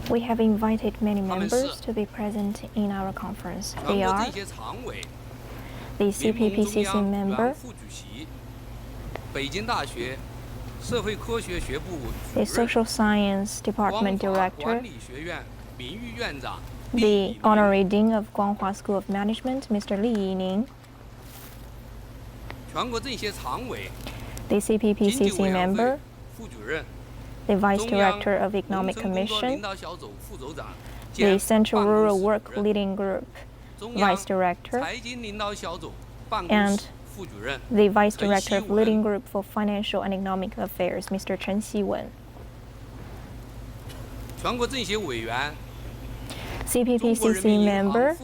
We have invited many members to be present in our conference. They are the CPPCC member, the Social Science Department Director, the Honorary Dean of Guanghua School of Management, Mr. Li Yining, the CPPCC member, the Vice Director of Economic Commission, the Central Rural Work Leading Group Vice Director, and the Vice Director of Leading Group for Financial and Economic Affairs, Mr. Chen Xiwen. CPPCC member,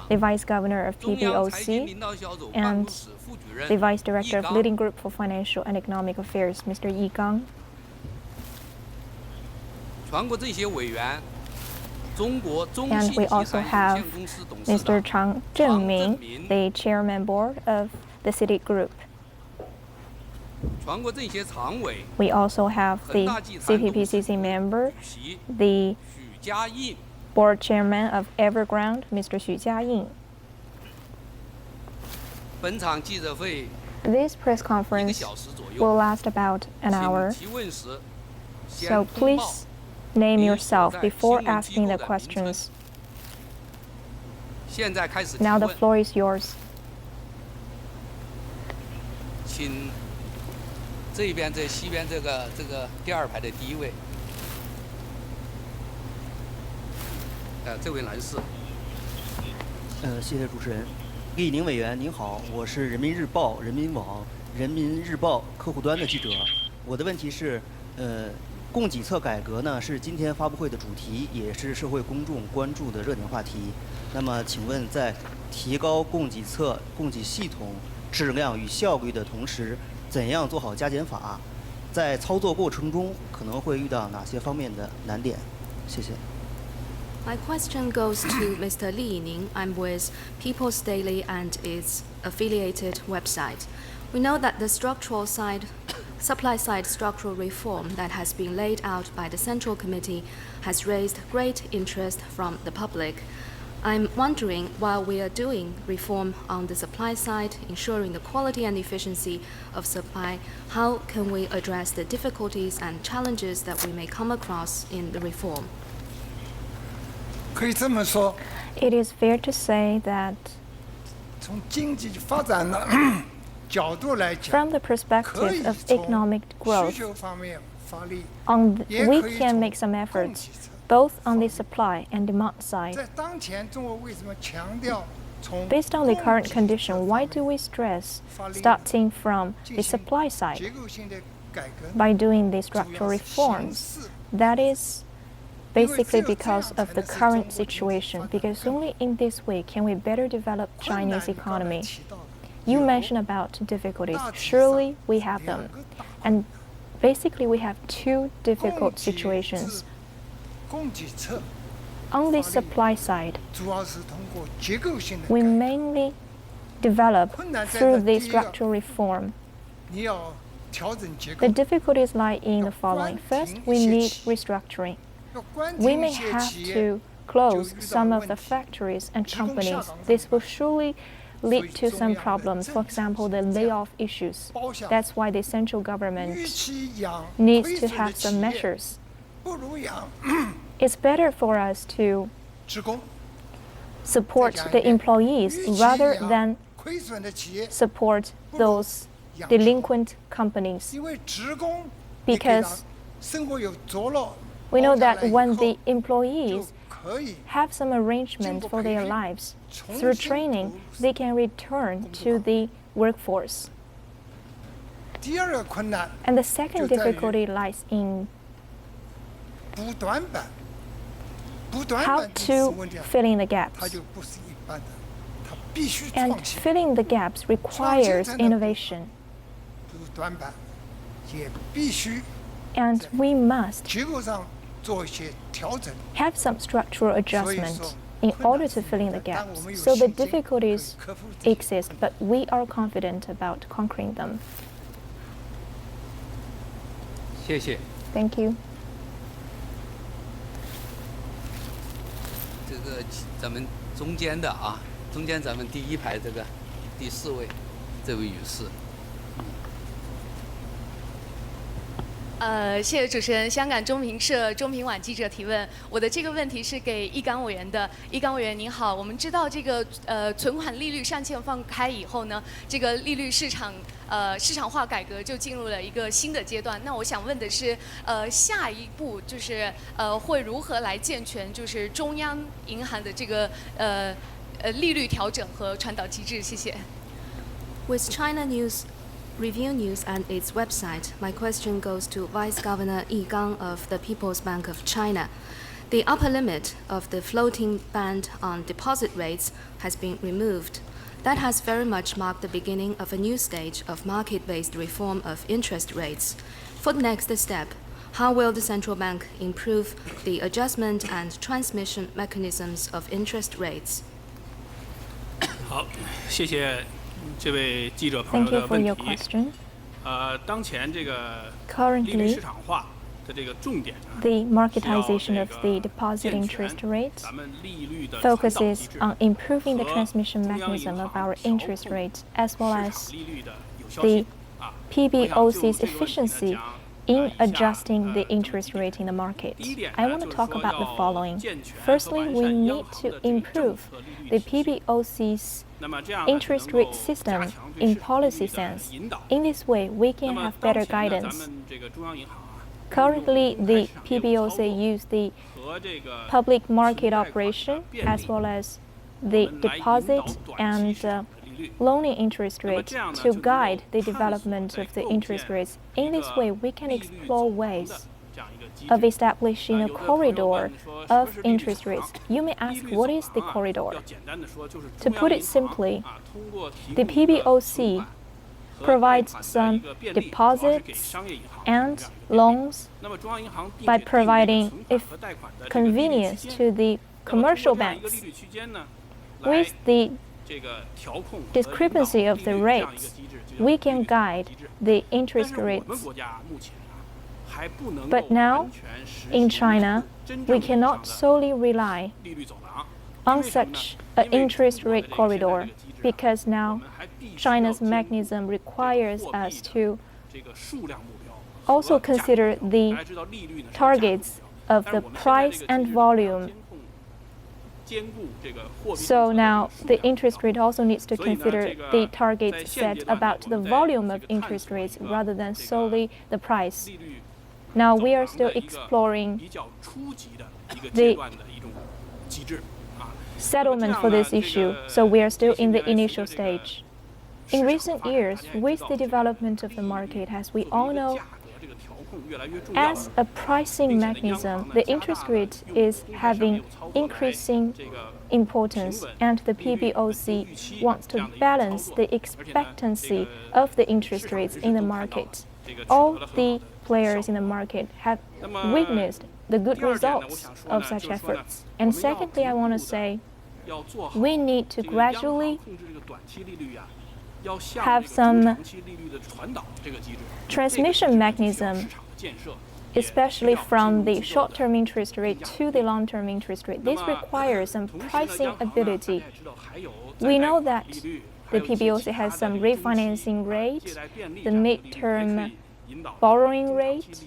the Vice Governor of PBOC, and the Vice Director of Leading Group for Financial and Economic Affairs, Mr. Yi Gang. And we also have Mr. Chang Zhenming, the Chairman Board of the CITIC Group. We also have the CPPCC member, the Board Chairman of Evergrande, Mr. Xu Jiayin. This press conference will last about an hour, so please name yourself before asking the questions. Now the floor is yours. 请这边这西边这个第二排的第一位，这位男士。谢谢主持人，李宁委员您好，我是人民日报、人民网、人民日报客户端的记者。我的问题是，供给侧改革呢是今天发布会的主题，也是社会公众关注的热点话题。那么，请问在提高供给侧供给系统质量与效率的同时，怎样做好加减法？在操作过程中可能会遇到哪些方面的难点？谢谢。 My question goes to Mr. Li Yining. I'm with People's Daily and its affiliated website. We know that the supply-side structural reform that has been laid out by the Central Committee has raised great interest from the public. I'm wondering, while we are doing reform on the supply side, ensuring the quality and efficiency of supply, how can we address the difficulties and challenges that we may come across in the reform? It is fair to say that from the perspective of economic growth, we can make some efforts both on the supply and demand side. Based on the current condition, why do we stress starting from the supply side by doing the structural reforms? That is basically because of the current situation, because only in this way can we better develop Chinese economy. You mentioned about difficulties. Surely we have them. And basically we have two difficult situations. On the supply side, we mainly develop through the structural reform. The difficulties lie in the following. First, we need restructuring. We may have to close some of the factories and companies. This will surely lead to some problems, for example, the layoff issues. That's why the central government needs to have some measures. It's better for us to support the employees rather than support those delinquent companies. Because we know that when the employees have some arrangement for their lives, through training, they can return to the workforce. And the second difficulty lies in how to fill in the gaps. And filling the gaps requires innovation. And we must have some structural adjustment in order to fill in the gaps. So the difficulties exist, but we are confident about conquering them. 谢谢。 Thank you. 这个咱们中间的啊，中间咱们第一排这个第4位这位女士。谢谢主持人。香港中评社中评网记者提问，我的这个问题是给易纲委员的。易纲委员您好，我们知道这个存款利率上限放开以后呢，这个利率市场化改革就进入了一个新的阶段。那我想问的是，下一步就是会如何来健全就是中央银行的这个利率调整和传导机制？谢谢。With China News Review News and its website, my question goes to Vice Governor Yi Gang of the People's Bank of China. The upper limit of the floating band on deposit rates has been removed. That has very much marked the beginning of a new stage of market-based reform of interest rates. For the next step, how will the central bank improve the adjustment and transmission mechanisms of interest rates? 好，谢谢这位记者朋友的问题。当前这个利率市场化的这个重点呢， the marketization of the deposit interest rates focuses on improving the transmission mechanism of our interest rates as well as the PBOC's efficiency in adjusting the interest rate in the market. I want to talk about the following. Firstly, we need to improve the PBOC's interest rate system in policy sense. In this way, we can have better guidance. Currently, the PBOC use the public market operation as well as the deposit and loaning interest rate to guide the development of the interest rates. In this way, we can explore ways of establishing a corridor of interest rates. You may ask, what is the corridor? To put it simply, the PBOC provides some deposits and loans by providing convenience to the commercial banks. With the discrepancy of the rates, we can guide the interest rates. But now, in China, we cannot solely rely on such an interest rate corridor because now China's mechanism requires us to also consider the targets of the price and volume. So now the interest rate also needs to consider the targets set about the volume of interest rates rather than solely the price. Now we are still exploring the settlement for this issue, so we are still in the initial stage. In recent years, with the development of the market, as we all know, as a pricing mechanism, the interest rate is having increasing importance, and the PBOC wants to balance the expectancy of the interest rates in the market. All the players in the market have witnessed the good results of such efforts. And secondly, I want to say, we need to gradually have some transmission mechanism, especially from the short-term interest rate to the long-term interest rate. This requires some pricing ability. We know that the PBOC has some refinancing rate, the mid-term borrowing rate.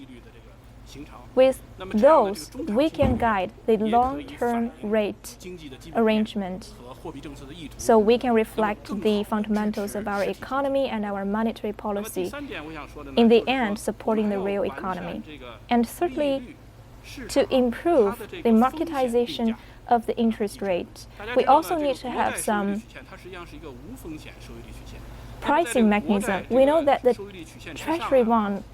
With those, we can guide the long-term rate arrangement, so we can reflect the fundamentals of our economy and our monetary policy, in the end supporting the real economy. And thirdly, to improve the marketization of the interest rate, we also need to have some pricing mechanism. We know that the treasury bond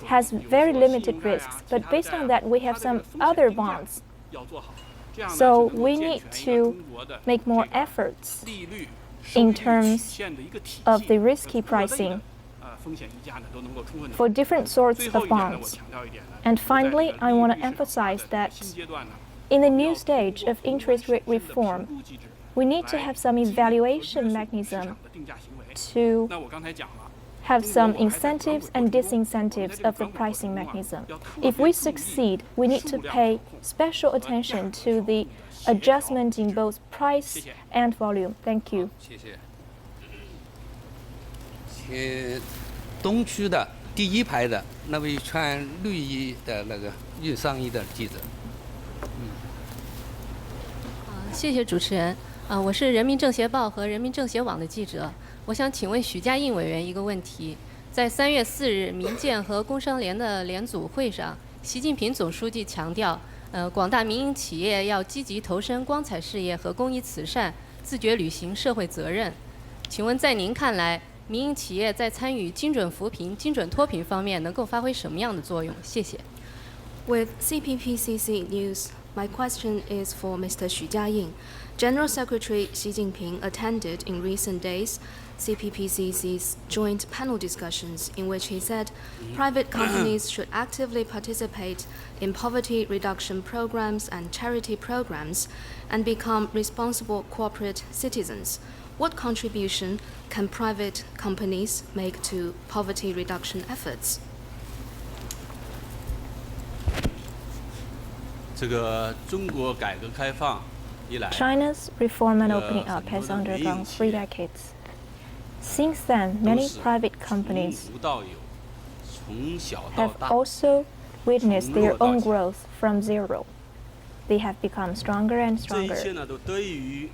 has very limited risks, but based on that, we have some other bonds. So we need to make more efforts in terms of the risky pricing for different sorts of bonds. And finally, I want to emphasize that in the new stage of interest rate reform, we need to have some evaluation mechanism to have some incentives and disincentives of the pricing mechanism. If we succeed, we need to pay special attention to the adjustment in both price and volume. Thank you. 谢谢。请东区的第一排的那位穿绿衣的那个运上衣的记者。谢谢主持人。我是人民政协报和人民政协网的记者。我想请问许家印委员一个问题：在3月4日民建和工商联的联组会上，习近平总书记强调，广大民营企业要积极投身光彩事业和公益慈善，自觉履行社会责任。请问在您看来，民营企业在参与精准扶贫、精准脱贫方面能够发挥什么样的作用？谢谢。With CPPCC News, my question is for Mr. Xu Jiaying. General Secretary Xi Jinping attended in recent days CPPCC's joint panel discussions in which he said private companies should actively participate in poverty reduction programs and charity programs and become responsible corporate citizens. What contribution can private companies make to poverty reduction efforts? 这个中国改革开放以来 China's reform and opening up has undergone 3 decades. Since then, many private companies 从无到有，从小到 have 大， also witnessed their own growth from zero. They have become stronger and 这一切 stronger, 呢都得益于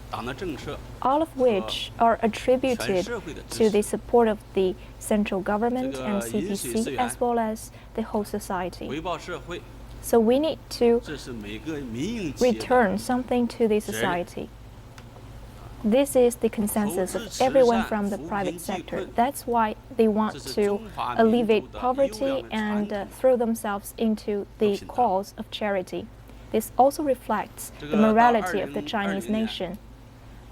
党的政策， all of which are 全 attributed 社会的 to 支 the 持， support of the central government 这个 and 饮水 CPC 思源， as well as the whole society. 回报社会， So we need to 这是每个民营企业的 return something to the society. This is the consensus of everyone from the private sector. That's why they want to alleviate poverty and throw themselves into the cause of charity. This also reflects the morality of the Chinese nation.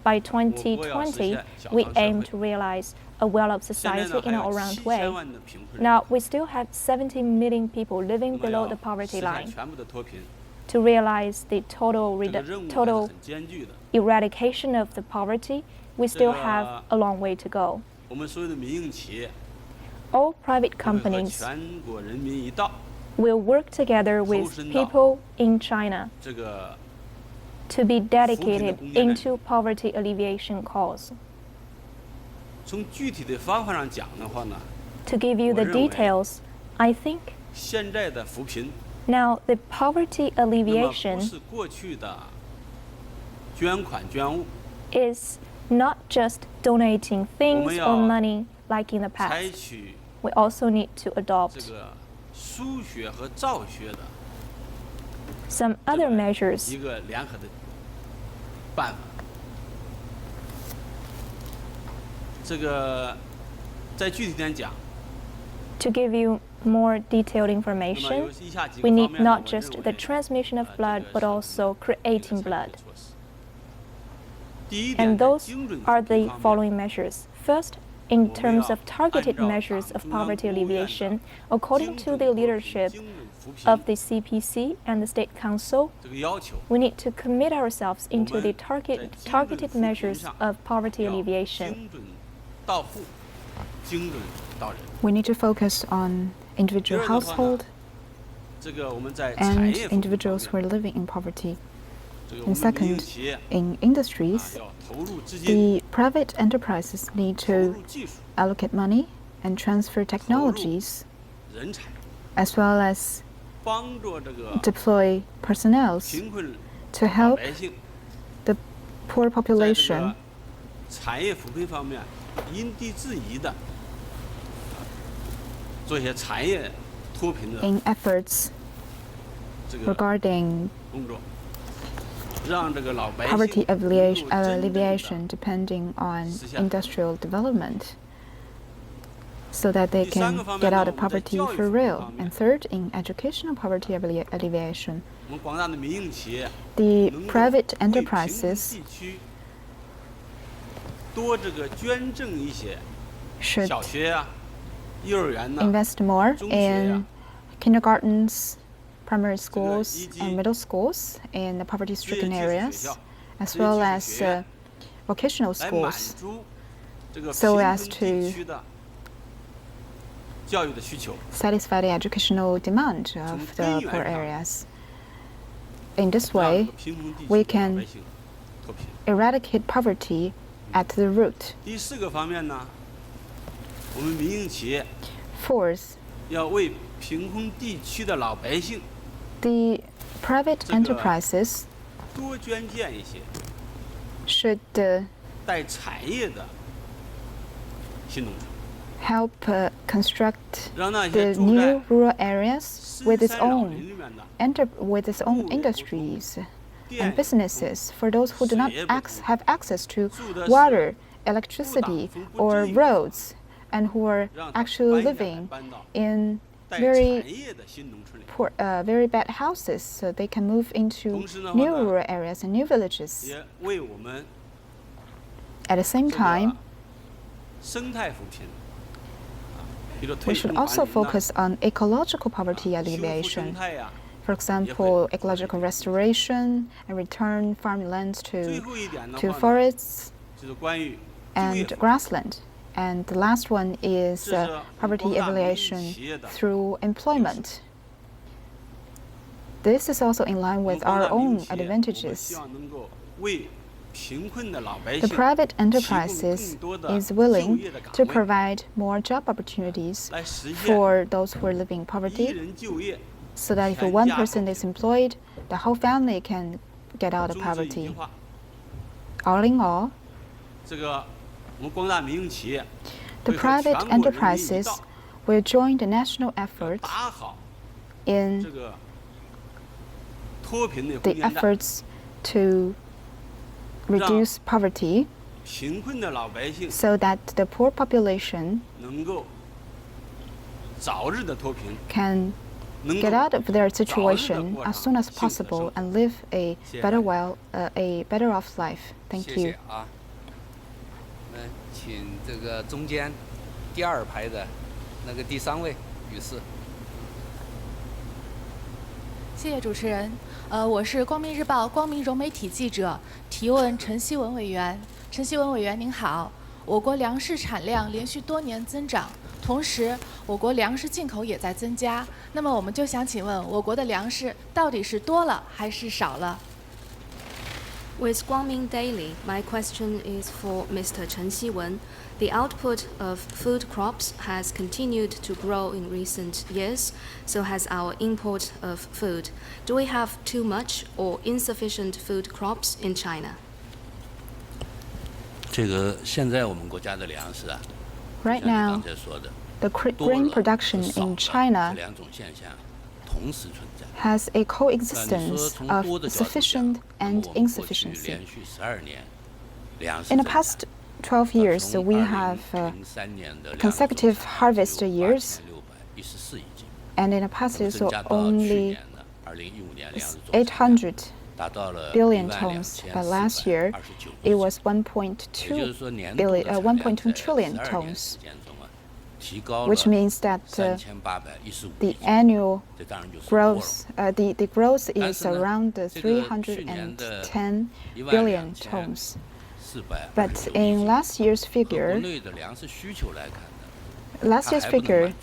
By 2020, we aim to realize a well-off 现在 society 呢还 in an 有 all-round way. 7000万的贫困人 Now, we still have 70 million people living 我们 below 要 the 实 poverty 现 line. 全部的脱贫， To realize the 这个任务还是 total 很艰巨的。 eradication of the poverty, we still have a long way to go. 我们所有的民营企业 All private 都会和 companies 全国人民一道， will work together with people in China 这个 to be dedicated into poverty alleviation cause. 从具体的方法上讲的话呢， To give you the 我认为 details, I think 现在的扶贫 now the poverty 那么不 alleviation 是过去的捐款捐物， is not just donating things or money like in the 采 past. 取 We also need to 这 adopt 个输血和造血的 some 这 other 么 measures 一个联合的办法。这个再具体点讲， To give you more detailed 那么 information, 有以下几 we 个 need 方面呢， not 我 just 认 the 为 transmission of 这 blood, 个 but 是 also 有 creating 采取 blood. 的措施。第一点 And 在 those 精准 are 扶贫 the 方面 following measures. First, in 我们 terms 要 of targeted 按照 measures 党 of 中央 poverty 国务院的 alleviation, according 精 to 准 the 脱贫 leadership 精准扶贫 of the CPC and the State Council, 这个要求， we need to commit ourselves 我 into 们 the 在 targeted 精准扶贫 measures 上 of poverty 要 alleviation. 精准到户，精准到人。 We need to focus on 第 individual 二的话呢 household 这个我们在产 and 业扶贫 individuals 方 who 面 are living in poverty. 这个 And 我们民营 second, 企业 in industries, 要投入资金， the private enterprises need 投 to 入技术， allocate money and transfer technologies, 人才， as well as 帮助这个 deploy personnel 贫困 to 老 help 百姓 the poor 在这 population 个产业扶贫方面因地制宜的做一些产业脱贫的 in efforts 这个 regarding 工作，让这个老百 poverty 姓能够真正地 alleviation depending on 实现 industrial development so that they 第三 can 个方 get 面呢， out 我 of 们在 poverty 教育 for 扶贫 real. 方面 And，third, in educational poverty alleviation, 我们广大的民营企业 the 能够 private 为贫困 enterprises 地区多这个捐赠一些 should 小学呀、幼儿园呐、 invest more 中学呀 in kindergartens, primary 这个 schools, 以及 and middle schools in the poverty-stricken 职业技术 areas, 学校 as 职业 well 技术 as 学院 vocational 来满 schools, 足这个 so 贫 as 困地 to 区的 satisfy the educational demand of the poor areas. In this way, we can eradicate poverty at the root. 第4个方面呢，我们民营企业 Fourth, 要为贫困地区的老百姓 the private enterprises 多捐建一些 should 带产业的新农村， help construct 让那些 the 住在 new rural areas with its 深山老 own 林里面的 with its own industries 电 and businesses for those who do not 水也不足 have access to 住的是 water, electricity, 不打 or 不至于 roads, and who are 让他 actually 搬下来 living 搬到 in 带 very 产业的新农村里， very bad houses, so they can move into 同时呢 new rural areas and new villages. 也为我们 At the same 这 time, 个生态扶贫，比如 we 推 should 动 also 环境 focus on ecological poverty 修复生 alleviation. 态呀。 For example, ecological restoration and return farmlands 最 to 后一点的 to 话呢， forests 就是关于就业 and grassland. And the last one is 这是 poverty 广大民营 alleviation 企业的 through employment. This is also in line 我们 with 广 our 大民营 own 企业，我们 advantages. 希望能够为贫困的老百 The 姓 private 提供 enterprises 更多的 is 就 willing 业的岗 to 位， provide more job opportunities 来实现 for those who are living in 一 poverty, 人就业。 so that if 全 one 家 person 脱 is employed, the whole family can get out of 总之一句 poverty. 话， All in all, 这个我们广大民营企业 the 会和 private 全国人民一 enterprises 道 will join the national efforts 打好 in 这个脱贫的 the 红线带， efforts to reduce poverty 贫困的老百姓 so that the poor population 能够早日的脱贫， can 能 get 够 out of their 早日地 situation 过 as 上 soon as 幸福的生 possible 活。 and live a 谢谢 better 大家。 a better off life. Thank 谢 you. 谢啊。我们请这个中间第2排的那个第3位女士。谢谢主持人。我是光明日报光明融媒体记者，提问陈希文委员。陈希文委员您好，我国粮食产量连续多年增长，同时我国粮食进口也在增加。那么我们就想请问，我国的粮食到底是多了还是少了？ With Guangming Daily, my question is for Mr. Chen Xiwen. The output of food crops has continued to grow in recent years, so has our import of food. Do we have too much or insufficient food crops in China? 这个现在我们国家的粮食啊， Right 就像你 now, 刚才说的， the 多 grain 了和 production 少 in 了 China 这2种现象同时存在。 has a 你说 coexistence 从 of 多的角度 sufficient 讲，那么 and 我们过去 insufficiency. 连续12年粮食 In 增 the 长 past 12 years, 从 we have 2003年的粮食 consecutive 总产 harvest 有 years, 8614亿斤， and in the past 那么 it's 增加到去 only 年的2015年粮食总产量800达到了 billion tons, but last year 12429 it 亿 was 也 1.2 就是说年度的 billion, 产量在 1.2 trillion 12年 tons, 时间中啊，提高了 which means that 3815 the 亿斤， annual 这当然就是多了。 growth, the growth 但 is 是呢， around 这个去年的 310 billion 12429 tons. 亿 But 斤 in last year's 和国 figure, 内的粮食需求来看呢， last 它 year's 还不能 figure 满足。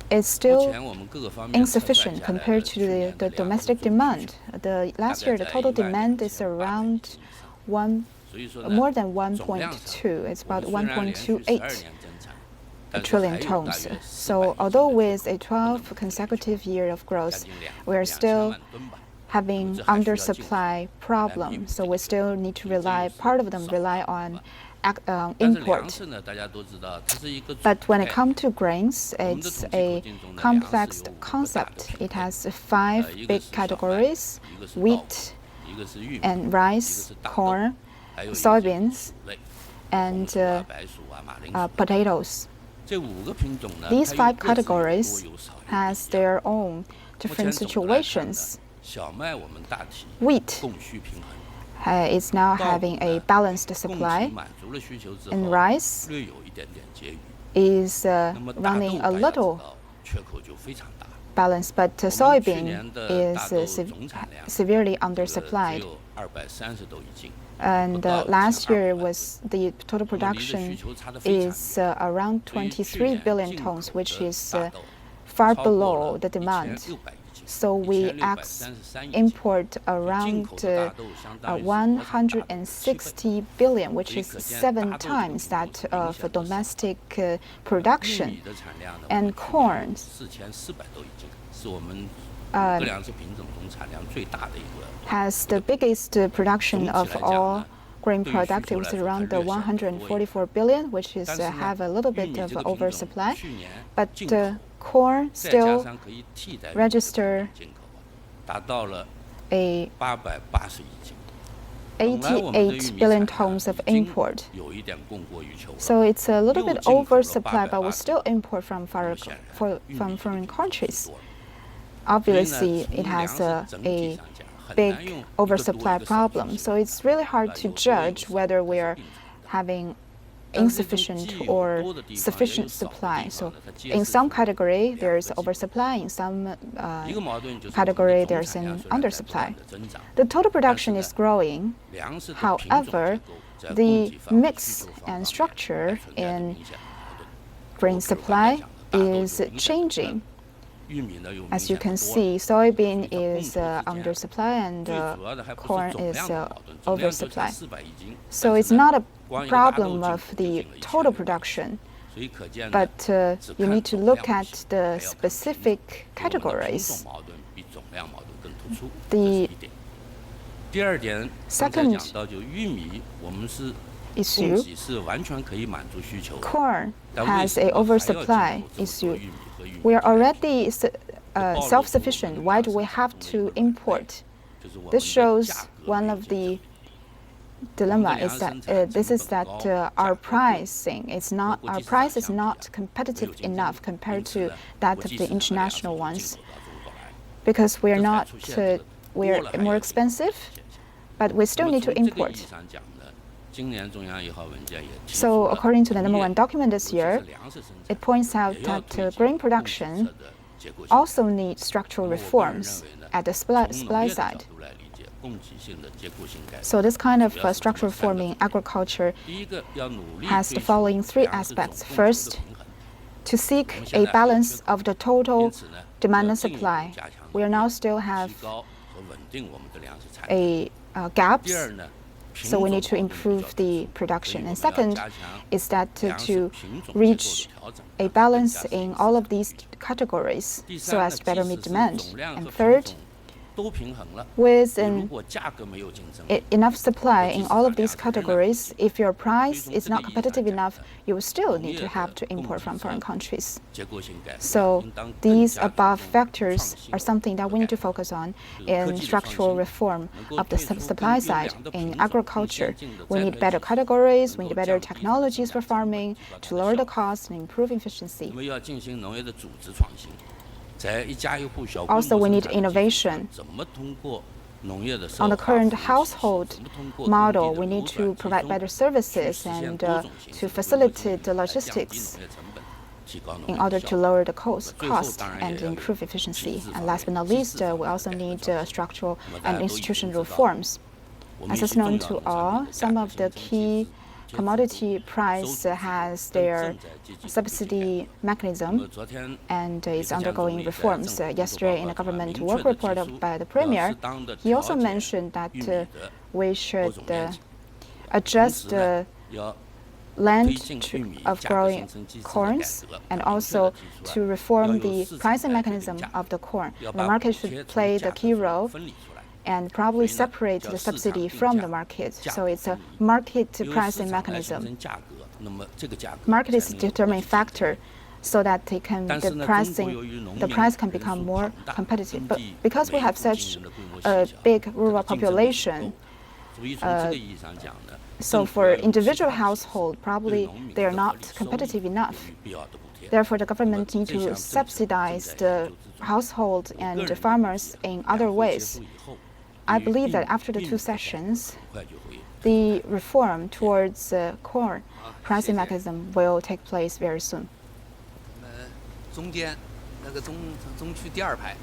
is 目 still 前我们各个方面测算 insufficient 下来的 compared to 去年 the 的粮 domestic 食总需 demand. 求 The 大 last 概 year, the 在 total demand 12800 is 亿 around 斤以上。 one 所以说呢， more than 总量上 1.2. It's 我 about 们虽然连续12 1.28 年增产，但是 trillion 还有大 tons. 约 So 400亿 although 斤的 with a 不能 12 consecutive year of 将 growth, 近 we are 2000 still 万吨吧。 having 这还需要进口 undersupply problem. So we still need to rely, 这就是 part of them 少 rely on 但是粮 import. 食呢，大家都知道，它是一个组 But when it 概 comes to grains, 我们的 it's 统计口 a 径中的粮食 complex 有5个大的 concept. 品 It 类 has 5一 big 个是小麦， categories: 一个是稻谷， wheat 一个是玉米， and 一个 rice, 是大豆， corn, 还有一个是 soybeans, 薯类， and 红薯啊、白薯啊、马铃薯。 potatoes. 这5个品种呢， These 它有 5各自有多 categories 有少有不 has 一样。 their own 目前 different 总的来看呢 situations. 小麦我们大体 Wheat 供需平衡， is now 稻谷 having a 呢 balanced 供给 supply, 满足了需求之 and 后， rice 略有一点点结余。 is 那么大豆 running 大 a 家知 little 道缺口就非常大。balance, but soybean is severely undersupplied. And last year was the total production is around 23 billion tons, which is far below the demand. So we import around 160 billion, which is 7 times that of domestic production. And corn has the biggest production of all grain products. It was around 144 billion, which is have a little bit of oversupply. But corn still register a 88 billion tons of import. So it's a little bit oversupply, but we still import from foreign countries. Obviously, it has a big oversupply problem. So it's really hard to judge whether we are having insufficient or sufficient supply. So in some category, there's oversupply. In some category, there's an undersupply. The total production is growing. However, the mix and structure in grain supply is changing. As you can see, soybean is undersupply and corn is oversupply. So it's not a problem of the total production, but you need to look at the specific categories. The second issue, corn has an oversupply issue. We are already self-sufficient. Why do we have to import? This shows one of the dilemma is that our price is not competitive enough compared to that of the international ones, because we are more expensive, but we still need to import. So according to the #1 document this year, it points out that grain production also needs structural reforms at the supply side. So this kind of structural reform in agriculture has the following 3 aspects. First, to seek a balance of the total demand and supply. We now still have gaps. So we need to improve the production. And second is that to reach a balance in all of these categories so as to better meet demand. And third, with enough supply in all of these categories, if your price is not competitive enough, you will still need to have to import from foreign countries. So these above factors are something that we need to focus on in structural reform of the supply side in agriculture. We need better categories, we need better technologies for farming to lower the cost and improve efficiency. Also, we need innovation. On the current household model, we need to provide better services and to facilitate the logistics in order to lower the cost and improve efficiency. And last but not least, we also need structural and institutional reforms. As is known to all, some of the key commodity price has their subsidy mechanism and is undergoing reforms. Yesterday, in a government work report by the Premier, he also mentioned that we should adjust the land of growing corns and also to reform the pricing mechanism of the corn. The market should play the key role and probably separate the subsidy from the market. So it's a market pricing mechanism. Market is a determining factor so that the price can become more competitive. But because we have such a big rural population, so for individual household, probably they are not competitive enough. Therefore, the government needs to subsidize the household and the farmers in other ways. I believe that after the 2 sessions, the reform towards corn pricing mechanism will take place very soon. 那个中区第二排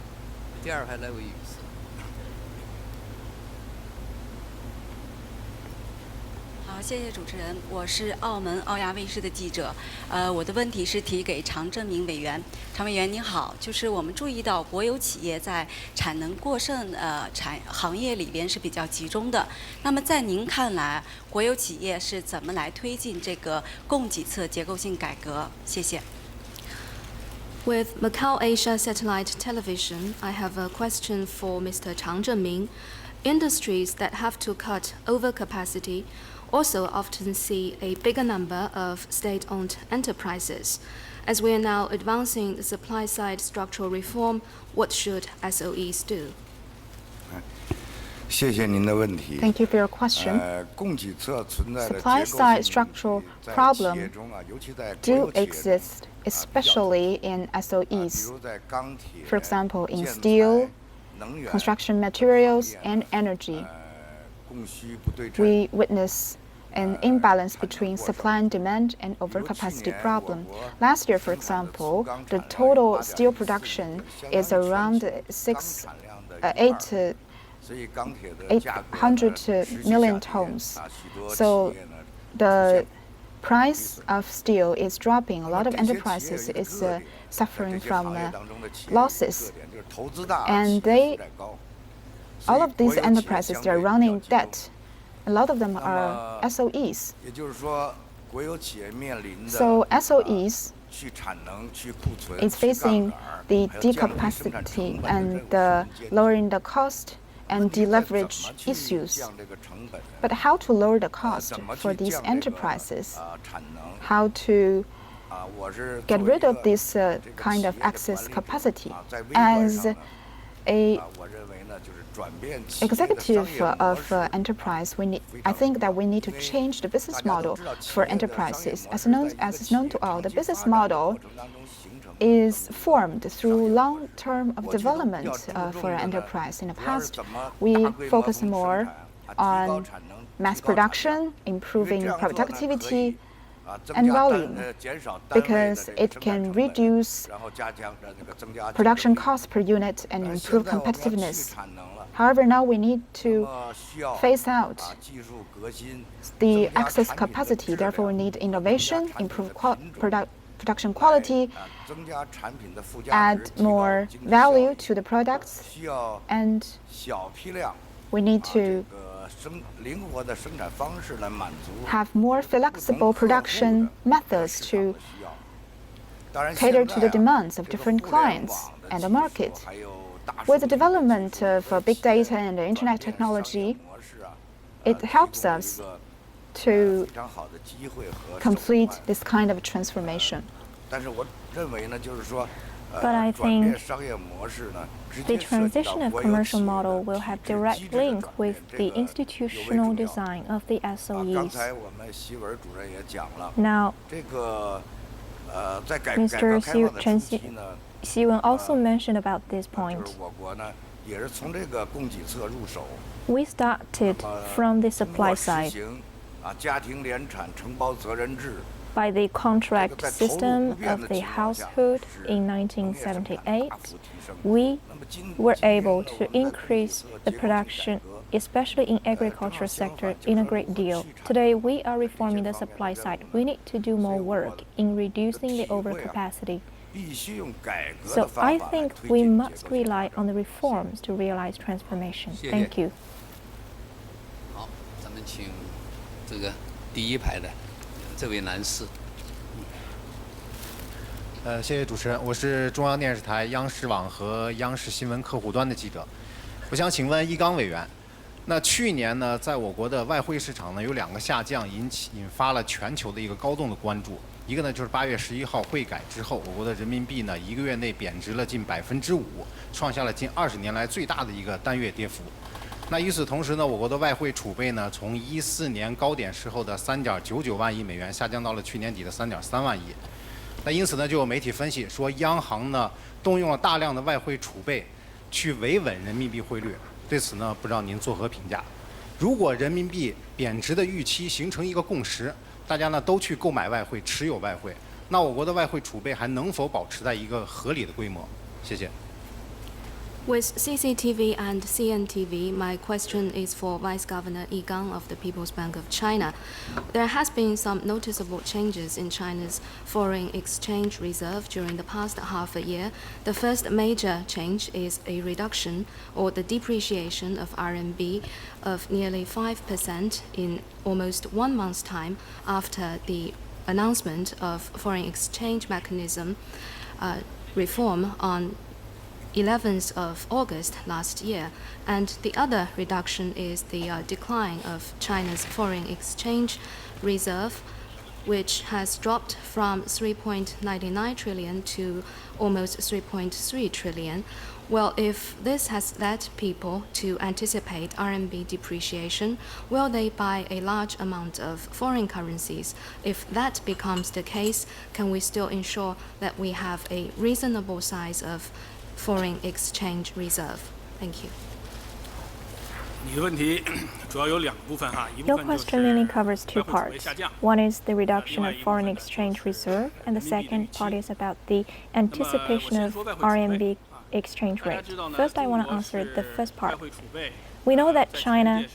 那位女士。好，谢谢主持人，我是澳门澳亚卫视的记者。我的问题是提给常正明委员。常委员您好，就是我们注意到国有企业在产能过剩行业里边是比较集中的。那么在您看来，国有企业是怎么来推进这个供给侧结构性改革？谢谢。With Macau Asia Satellite Television, I have a question for Mr. Chang Zhengming. Industries that have to cut overcapacity also often see a bigger number of state-owned enterprises. As we are now advancing the supply-side structural reform, what should SOEs do? Thank you for your question. Supply-side structural problems do exist, especially in SOEs. For example, in steel, construction materials, and energy. We witness an imbalance between supply and demand and overcapacity problem. Last year, for example, the total steel production is around 800 million tons. So the price of steel is dropping. A lot of enterprises is suffering from losses. And all of these enterprises, they're running debt. A lot of them are SOEs. So SOEs is facing the decapacity and lowering the cost and deleverage issues. But how to lower the cost for these enterprises? How to get rid of this kind of excess capacity? As an executive of enterprise, I think that we need to change the business model for enterprises. As is known to all, the business model is formed through long-term development for an enterprise. In the past, we focus more on mass production, improving productivity and volume, because it can reduce production cost per unit and improve competitiveness. However, now we need to phase out the excess capacity. Therefore, we need innovation, improve production quality, add more value to the products, and we need to have more flexible production methods to cater to the demands of different clients and the market. With the development of big data and the internet technology, it helps us to complete this kind of transformation. But I think the transition of commercial model will have direct link with the institutional design of the SOEs. Now, Mr. Chen Xiwen also mentioned about this point. We started from the supply side. By the contract system of the household in 1978, we were able to increase the production, especially in agricultural sector, in a great deal. Today, we are reforming the supply side. We need to do more work in reducing the overcapacity. So I think we must rely on the reforms to realize transformation. Thank you. 好，咱们请这个第一排的这位男士。谢谢主持人，我是中央电视台央视网和央视新闻客户端的记者。我想请问易纲委员，那去年呢，在我国的外汇市场呢有2个下降，引发了全球的一个高度的关注。一个呢就是8月11号汇改之后，我国的人民币呢1个月内贬值了近5%，创下了近20年来最大的一个单月跌幅。那与此同时呢，我国的外汇储备呢从14年高点时候的3.99万亿美元下降到了去年底的3.3万亿。那因此呢，就有媒体分析说，央行呢动用了大量的外汇储备去维稳人民币汇率。对此呢，不知道您作何评价？如果人民币贬值的预期形成一个共识，大家呢都去购买外汇、持有外汇，那我国的外汇储备还能否保持在一个合理的规模？谢谢。With CCTV and CNTV, my question is for Vice Governor Yi Gang of the People's Bank of China. There has been some noticeable changes in China's foreign exchange reserve during the past half a year. The first major change is a reduction or the depreciation of RMB of nearly 5% in almost 1 month's time after the announcement of foreign exchange mechanism reform on 11th of August last year, and the other reduction is the decline of China's foreign exchange reserve, which has dropped from 3.99 trillion to almost 3.3 trillion. Well, if this has led people to anticipate RMB depreciation, will they buy a large amount of foreign currencies? If that becomes the case, can we still ensure that we have a reasonable size of foreign exchange reserve? Thank you. Your question mainly covers two parts. One is the reduction of foreign exchange reserve, and the second part is about the anticipation of RMB exchange rate. First, I want to answer the first part. We know that China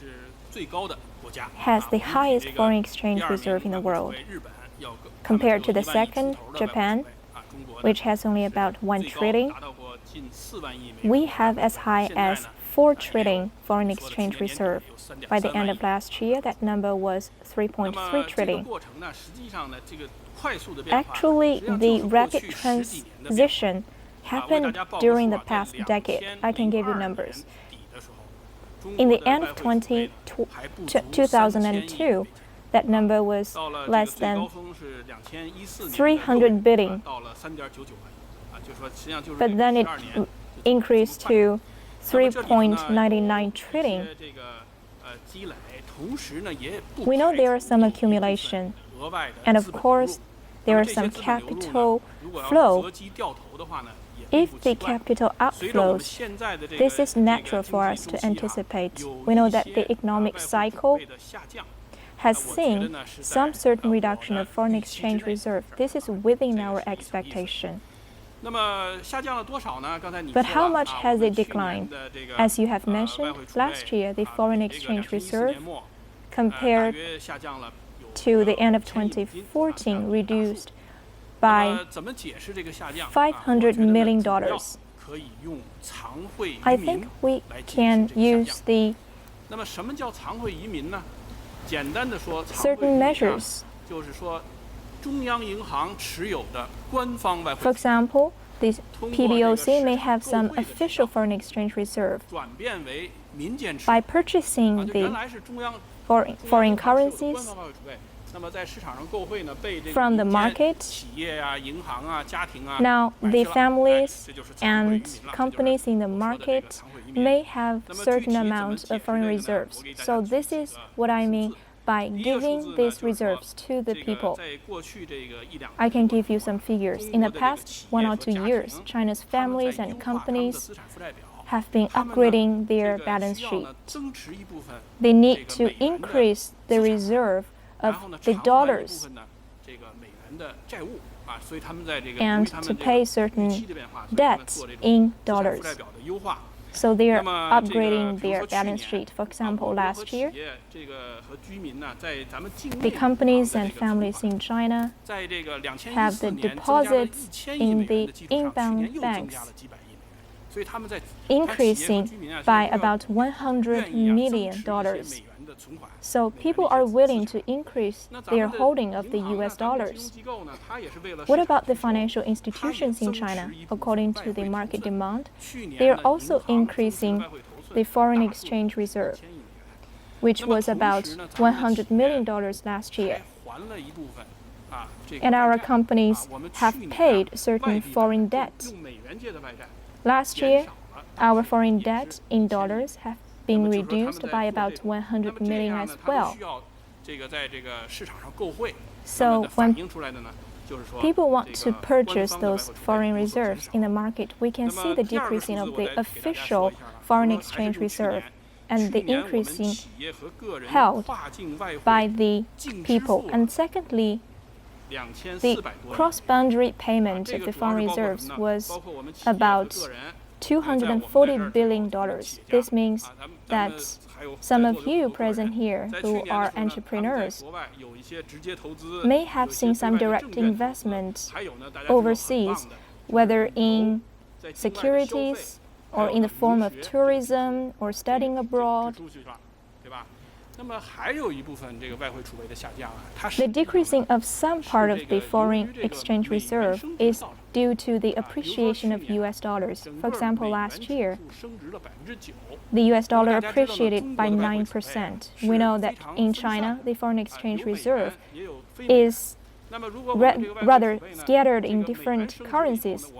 has the highest foreign exchange reserve in the world. Compared to the second, Japan, which has only about 1 trillion, we have as high as 4 trillion foreign exchange reserve. By the end of last year, that number was 3.3 trillion. Actually, the rapid transition happened during the past decade. I can give you numbers. In the end of 2002, that number was less than 300 billion. But then it increased to 3.99 trillion. We know there is some accumulation, and of course, there is some capital flow. If the capital outflows, this is natural for us to anticipate. We know that the economic cycle has seen some certain reduction of foreign exchange reserve. This is within our expectation. But how much has it declined? As you have mentioned, last year the foreign exchange reserve, compared to the end of 2014, reduced by $500 million. I think we can use the certain measures. For example, the PBOC may have some official foreign exchange reserve. By purchasing the foreign currencies from the market, now the families and companies in the market may have certain amounts of foreign reserves. So this is what I mean by giving these reserves to the people. I can give you some figures. In the past 1 or 2 years, China's families and companies have been upgrading their balance sheet. They need to increase the reserve of the dollars and to pay certain debts in dollars. So they are upgrading their balance sheet. For example, last year, the companies and families in China have the deposits in the inbound banks increasing by about $100 million. So people are willing to increase their holding of the US dollars. What about the financial institutions in China? According to the market demand, they are also increasing the foreign exchange reserve, which was about $100 million last year. And our companies have paid certain foreign debts. Last year, our foreign debt in dollars have been reduced by about 100 million as well. So when people want to purchase those foreign reserves in the market, we can see the decreasing of the official foreign exchange reserve and the increasing held by the people. And secondly, the cross-boundary payment of the foreign reserves was about $240 billion. This means that some of you present here who are entrepreneurs may have seen some direct investment overseas, whether in securities or in the form of tourism or studying abroad. The decreasing of some part of the foreign exchange reserve is due to the appreciation of US dollars. For example, last year, the US dollar appreciated by 9%. We know that in China, the foreign exchange reserve is rather scattered in different currencies.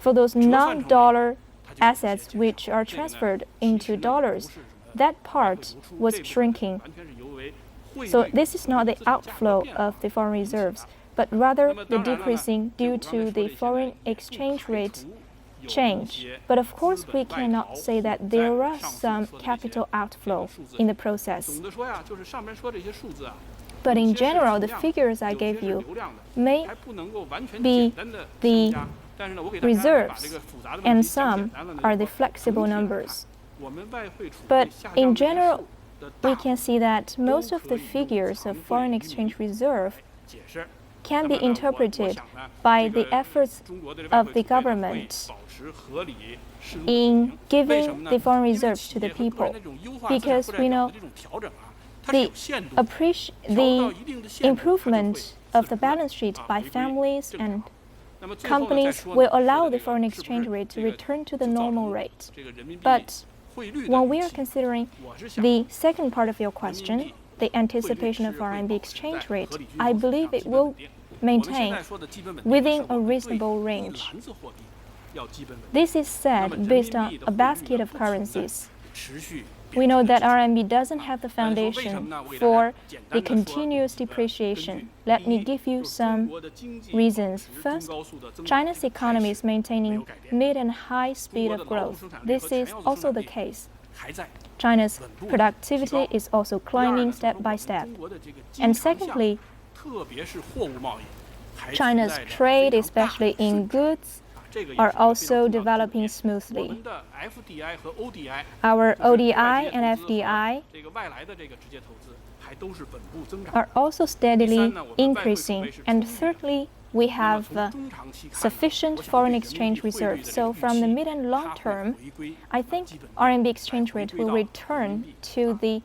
For those non-dollar assets which are transferred into dollars, that part was shrinking. So this is not the outflow of the foreign reserves, but rather the decreasing due to the foreign exchange rate change. But of course, we cannot say that there was some capital outflow in the process. But in general, the figures I gave you may be the reserves, and some are the flexible numbers. But in general, we can see that most of the figures of foreign exchange reserve can be interpreted by the efforts of the government in giving the foreign reserves to the people, because we know the improvement of the balance sheet by families and companies will allow the foreign exchange rate to return to the normal rate. But when we are considering the second part of your question, the anticipation of RMB exchange rate, I believe it will maintain within a reasonable range. This is said based on a basket of currencies. We know that RMB doesn't have the foundation for the continuous depreciation. Let me give you some reasons. First, China's economy is maintaining mid and high speed of growth. This is also the case. China's productivity is also climbing step by step. And secondly, China's trade, especially in goods, are also developing smoothly. Our ODI and FDI are also steadily increasing. And thirdly, we have sufficient foreign exchange reserves. So from the mid and long term, I think RMB exchange rate will return to the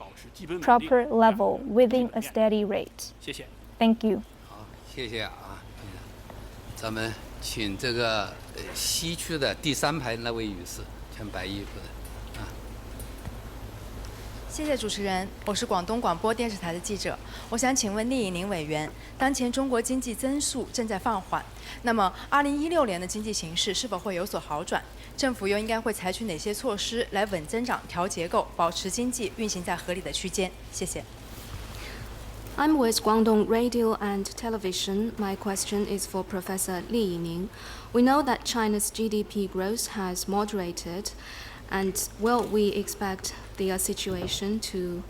proper level within a steady rate. Thank you. 请这个西区的第3排那位女士，穿白衣服的。谢谢主持人，我是广东广播电视台的记者。我想请问厉以宁委员，当前中国经济增速正在放缓，那么2016年的经济形势是否会有所好转？政府又应该会采取哪些措施来稳增长、调结构，保持经济运行在合理的区间？谢谢。 I'm with Guangdong Radio and Television. My question is for Professor Li Yining. We know that China's GDP growth has moderated, and will we expect the situation to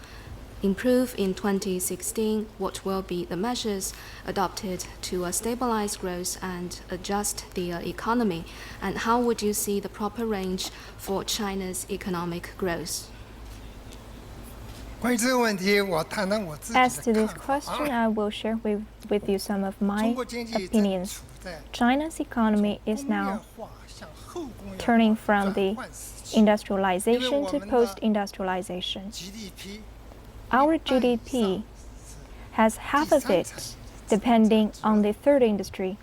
improve in 2016? What will be the measures adopted to stabilize growth and adjust the economy? And how would you see the proper range for China's economic growth? As to this question, I will share with you some of my opinions. China's economy is now turning from the industrialization to post-industrialization. Our GDP has half of it depending on the third industry.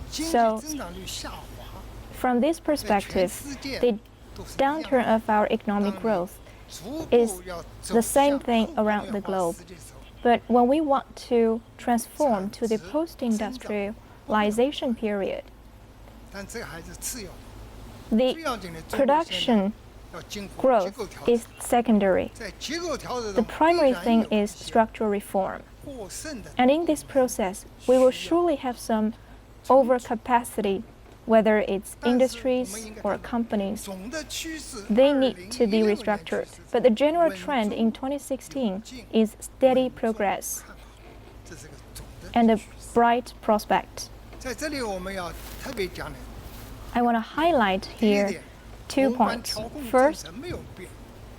So, from this perspective, the downturn of our economic growth is the same thing around the globe. But when we want to transform to the post-industrialization period, the production growth is secondary. The primary thing is structural reform. And in this process, we will surely have some overcapacity whether it's industries or companies, they need to be restructured. But the general trend in 2016 is steady progress and a bright prospect. I want to highlight here 2 points. First,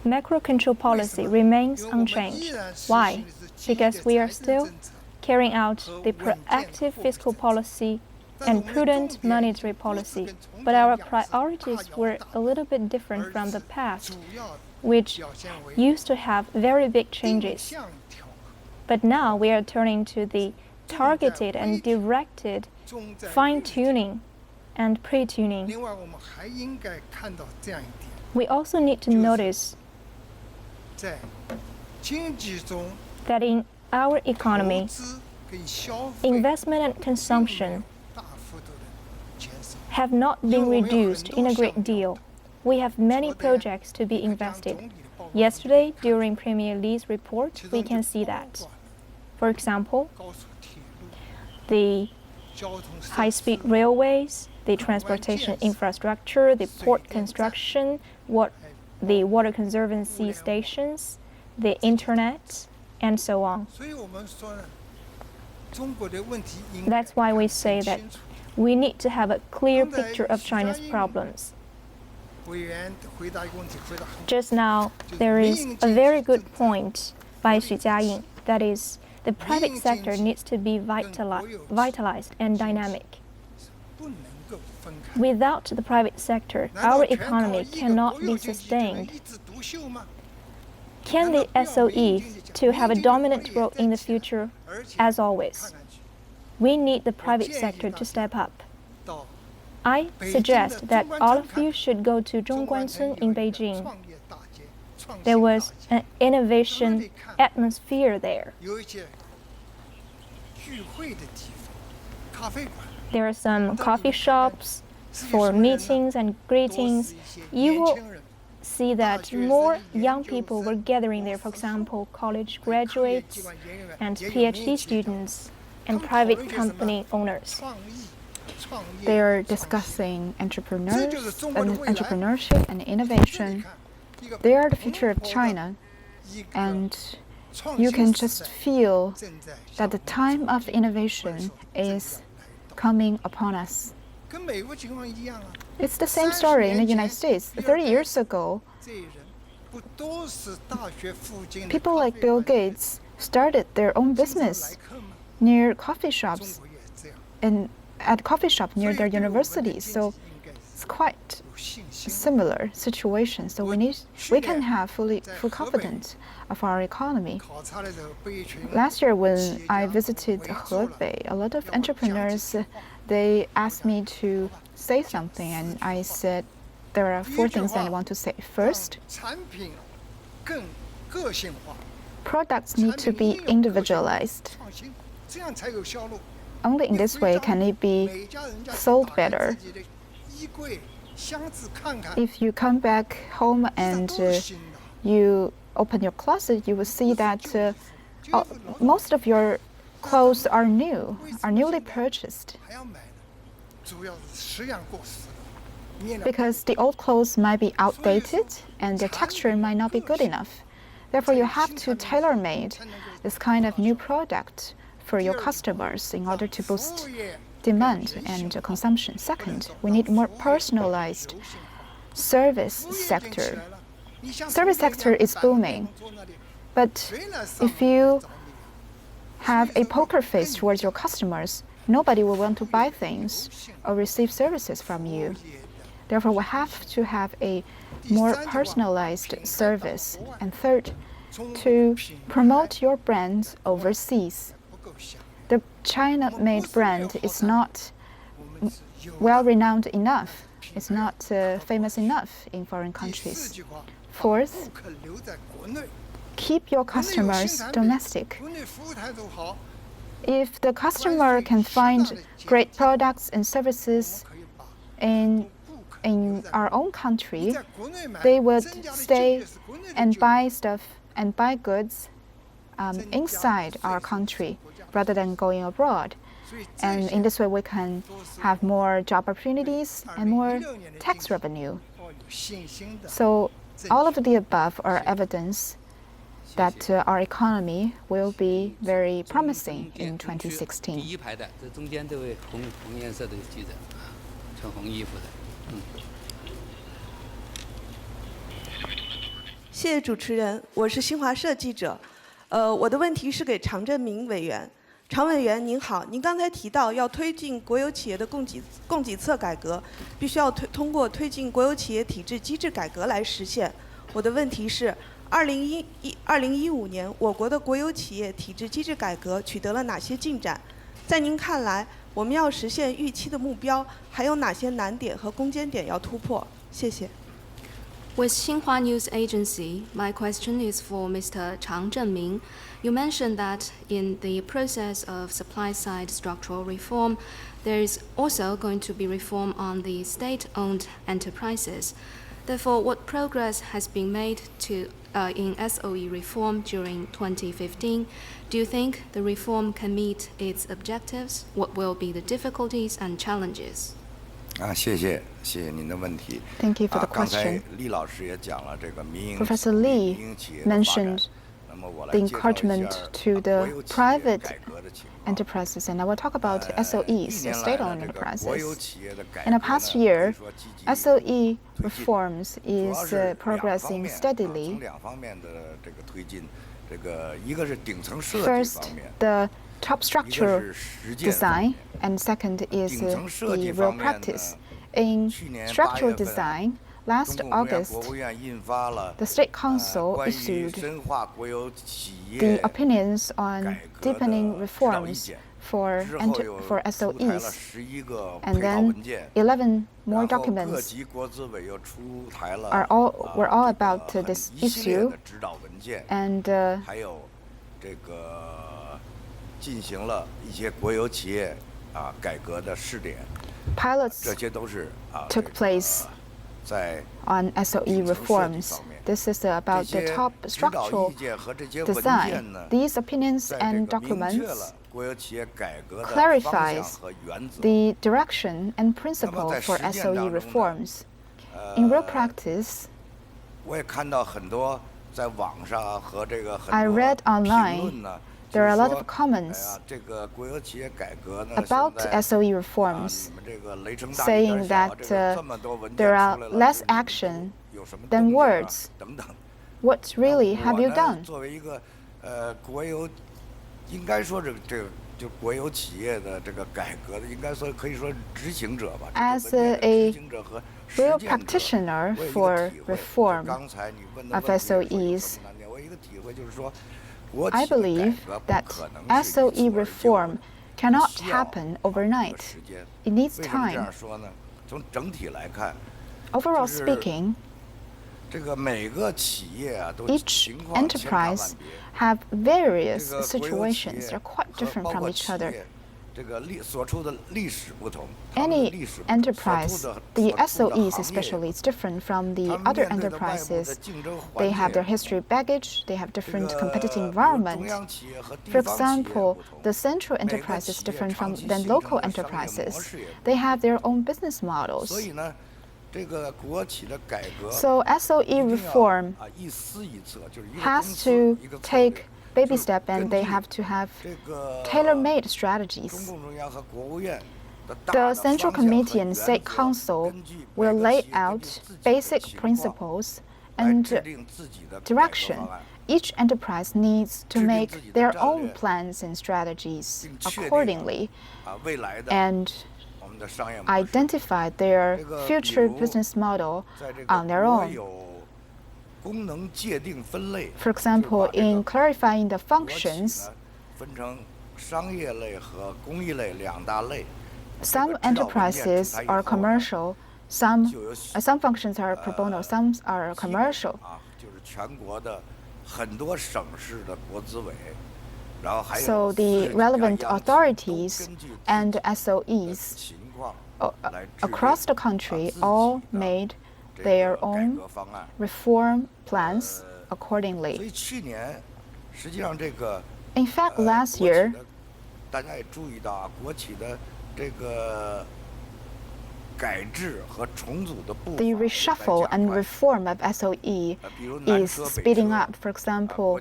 macro control policy remains unchanged. Why? Because we are still carrying out the proactive fiscal policy and prudent monetary policy. But our priorities were a little bit different from the past, which used to have very big changes. But now we are turning to the targeted and directed fine-tuning and pre-tuning. We also need to notice that in our economy, investment and consumption have not been reduced in a great deal. We have many projects to be invested. Yesterday, during Premier Li's report, we can see that. For example, the high-speed railways, the transportation infrastructure, the port construction, the water conservancy stations, the internet, and so on. That's why we say that we need to have a clear picture of China's problems. Just now, there is a very good point by Xu Jiaying, that is, the private sector needs to be vitalized and dynamic. Without the private sector, our economy cannot be sustained. Can the SOE to have a dominant role in the future? As always, we need the private sector to step up. I suggest that all of you should go to Zhongguancun in Beijing. There was an innovation atmosphere there. There are some coffee shops for meetings and greetings. You will see that more young people were gathering there, for example, college graduates and PhD students and private company owners. They are discussing entrepreneurship and innovation. They are the future of China, and you can just feel that the time of innovation is coming upon us. It's the same story in the United States. 30 years ago, people like Bill Gates started their own business near coffee shops and at coffee shop near their universities. So it's quite a similar situation. So we can have full confidence of our economy. Last year when I visited Hebei, a lot of entrepreneurs, they asked me to say something, and I said there are 4 things that I want to say. First, products need to be individualized. Only in this way can it be sold better. If you come back home and you open your closet, you will see that most of your clothes are newly purchased. Because the old clothes might be outdated and the texture might not be good enough. Therefore, you have to tailor-made this kind of new product for your customers in order to boost demand and consumption. Second, we need more personalized service sector. Service sector is booming, but if you have a poker face towards your customers, nobody will want to buy things or receive services from you. Therefore, we have to have a more personalized service. And third, to promote your brand overseas. The China-made brand is not well-renowned enough. It's not famous enough in foreign countries. Fourth, keep your customers domestic. If the customer can find great products and services in our own country, they would stay and buy stuff and buy goods inside our country rather than going abroad. And in this way, we can have more job opportunities and more tax revenue. So all of the above are evidence that our economy will be very promising in 2016. 第一排的，这中间这位红颜色的记者，穿红衣服的，谢谢主持人，我是新华社记者。我的问题是给常正明委员。常委员您好，您刚才提到要推进国有企业的供给侧改革，必须要通过推进国有企业体制机制改革来实现。我的问题是，2015年我国的国有企业体制机制改革取得了哪些进展？在您看来，我们要实现预期的目标，还有哪些难点和攻坚点要突破？谢谢。With Xinhua News Agency, my question is for Mr. Chang Zhenming. You mentioned that in the process of supply-side structural reform, there is also going to be reform on the state-owned enterprises. Therefore, what progress has been made in SOE reform during 2015? Do you think the reform can meet its objectives? What will be the difficulties and challenges? 谢谢您的问题。Thank you for the question. 刚才李老师也讲了这个民营 Professor Lee mentioned the encouragement to the private enterprises, and I will talk about SOEs, state-owned enterprises. In the past year, SOE reforms is progressing steadily. First, the top structure design, and second is the real practice. In structural design, last August, the State Council issued the opinions on deepening reforms for SOEs, and then 11 more documents were all about this issue, and 进行了一些国有企业改革的试点， pilots 这些都是took place 在 on SOE reforms. This is about the top structural design. These opinions and documents clarifies the direction and principle for SOE reforms. In real practice, 我也看到很多在网上和这个很 I 多 read 评 online 论呢。 there are a lot of comments 这个国有企业改革呢 about SOE reforms, saying that there are less action than words. What really have you done? 作为一个国有，应该说就国有企业的这个改革的，应该说可以说执行者吧。 As a real practitioner for reform of SOEs, I believe that SOE reform cannot happen overnight. It needs time. 从整体来看 Overall speaking, 这个每个企业啊都 each enterprise have various situations. They're quite different from each other. 这个所处的历史不同， Any enterprise, the SOEs especially, is different from the other enterprises. They have their history baggage, they have different competitive environment. For example, the central enterprise is different than local enterprises. They have their own business models. So SOE reform has to take baby step, and they have to have tailor-made strategies. The Central Committee and State Council will lay out basic principles and direction. Each enterprise needs to make their own plans and strategies accordingly and identify their future business model on their own. For example, in clarifying the functions, some enterprises are commercial, some functions are pro bono, some are commercial. So the relevant authorities and SOEs across the country all made their own reform plans accordingly. In fact, last year, 大家也注意到啊，国企的这个改制和重组的步伐 The reshuffle and reform of SOE is speeding up. For example,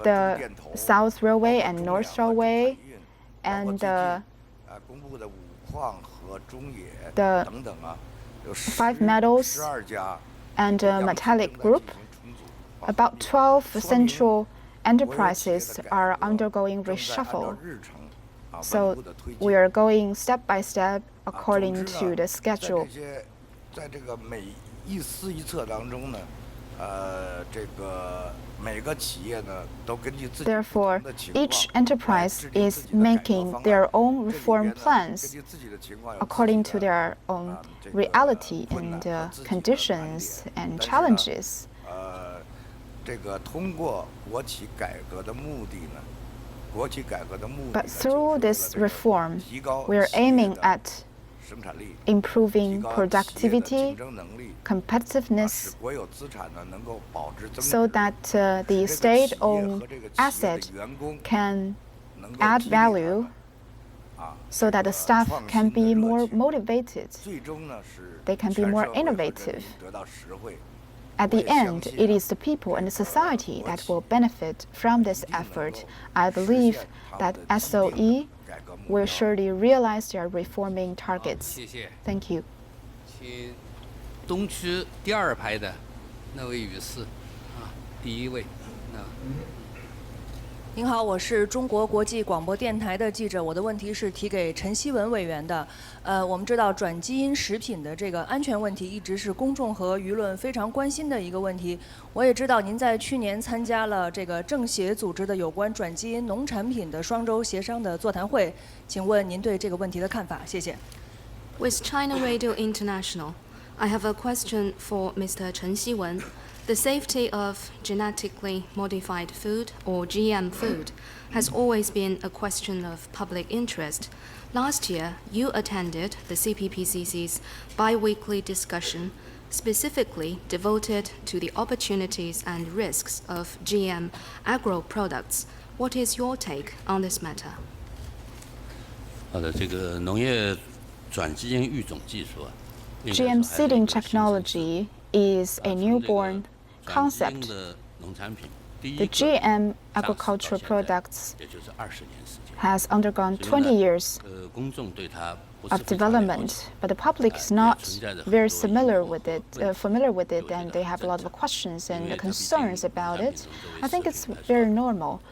the South Railway and North Railway and the 5 metals and metallic group. About 12 central enterprises are undergoing reshuffle. So we are going step by step according to the schedule. 在这个每一司一策当中呢，这个每个企业呢都根据自己 Therefore, each enterprise is making their own reform plans according to their own reality and conditions and challenges. 这个通过国企改革的目的呢，国企改革的目的 But through this reform, we are aiming at improving productivity, competitiveness, so that the state-owned asset can add value, so that the staff can be more motivated, they can be more innovative. At the end, it is the people and the society that will benefit from this effort. I believe that SOE will surely realize their reforming targets. Thank you. 请东区第2排的那位女士，第1位。您好，我是中国国际广播电台的记者。我的问题是提给陈希文委员的。我们知道转基因食品的这个安全问题一直是公众和舆论非常关心的一个问题。我也知道您在去年参加了这个政协组织的有关转基因农产品的双周协商的座谈会，请问您对这个问题的看法？谢谢。With China Radio International, I have a question for Mr. Chen Xiwen. The safety of genetically modified food, or GM food, has always been a question of public interest. Last year, you attended the CPPCC's bi-weekly discussion, specifically devoted to the opportunities and risks of GM agro products. What is your take on this matter? 好的，这个农业转基因育种技术啊。GM seeding technology is a newborn concept. The GM agricultural products has undergone 20 years of development, but the public is not very familiar with it, and they have a lot of questions and concerns about it. I think it's very normal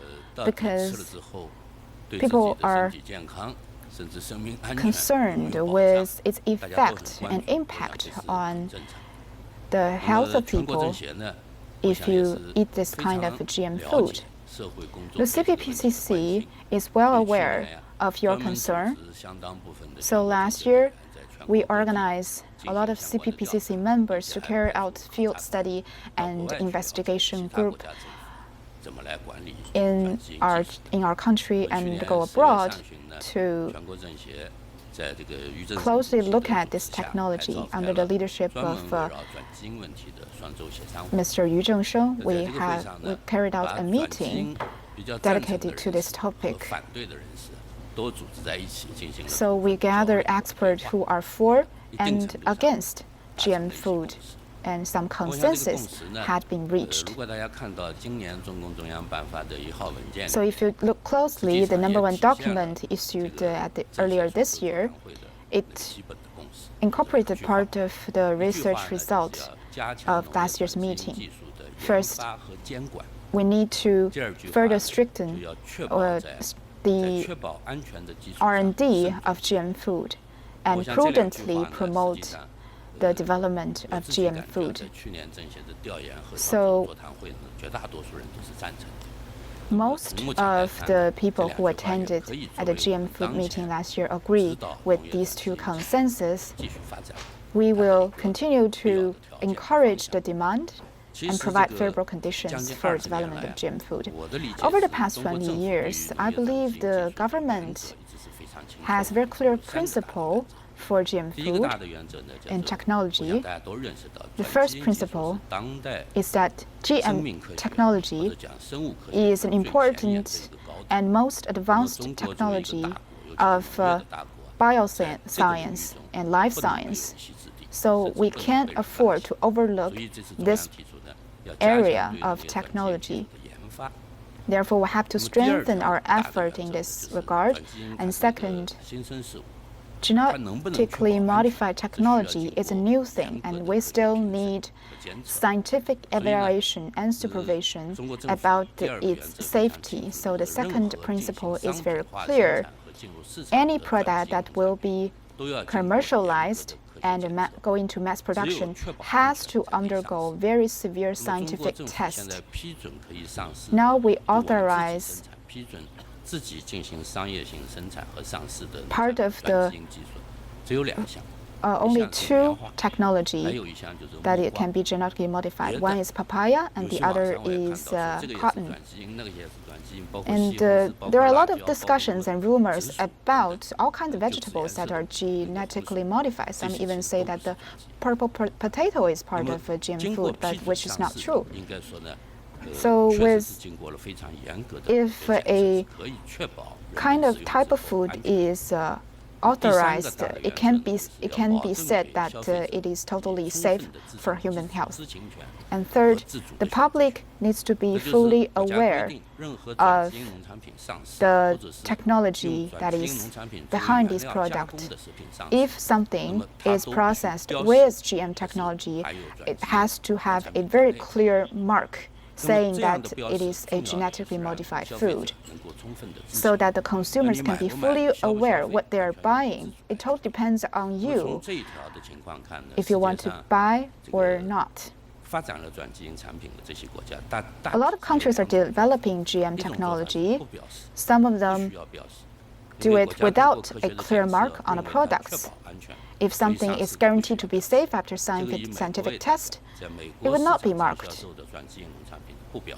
because people are concerned with its effect and impact on the health of people if you eat this kind of GM food. The CPPCC is well aware of your concern. So last year, we organized a lot of CPPCC members to carry out field study and investigation group in our country and go abroad to closely look at this technology under the leadership of Mr. Yu Zhengsheng. We carried out a meeting dedicated to this topic. So we gathered experts who are for and against GM food, and some consensus had been reached. So if you look closely, the #1 document issued earlier this year, it incorporated part of the research result of last year's meeting. First, we need to further strengthen the R&D of GM food and prudently promote the development of GM food. So most of the people who attended at the GM food meeting last year agree with these two consensus. We will continue to encourage the demand and provide favorable conditions for development of GM food. Over the past 20 years, I believe the government has a very clear principle for GM food and technology. The first principle is that GM technology is an important and most advanced technology of bioscience and life science. So we can't afford to overlook this area of technology. Therefore, we have to strengthen our effort in this regard. And second, genetically modified technology is a new thing, and we still need scientific evaluation and supervision about its safety. So the second principle is very clear. Any product that will be commercialized and go into mass production has to undergo very severe scientific tests. Now we authorize part of the only two technology that it can be genetically modified. One is papaya and the other is cotton. And there are a lot of discussions and rumors about all kinds of vegetables that are genetically modified. Some even say that the purple potato is part of GM food, but which is not true. So if a kind of type of food is authorized, it can be said that it is totally safe for human health. And third, the public needs to be fully aware of the technology that is behind this product. If something is processed with GM technology, it has to have a very clear mark saying that it is a genetically modified food, so that the consumers can be fully aware what they are buying. It totally depends on you if you want to buy or not. A lot of countries are developing GM technology. Some of them do it without a clear mark on the products. If something is guaranteed to be safe after scientific test, it would not be marked.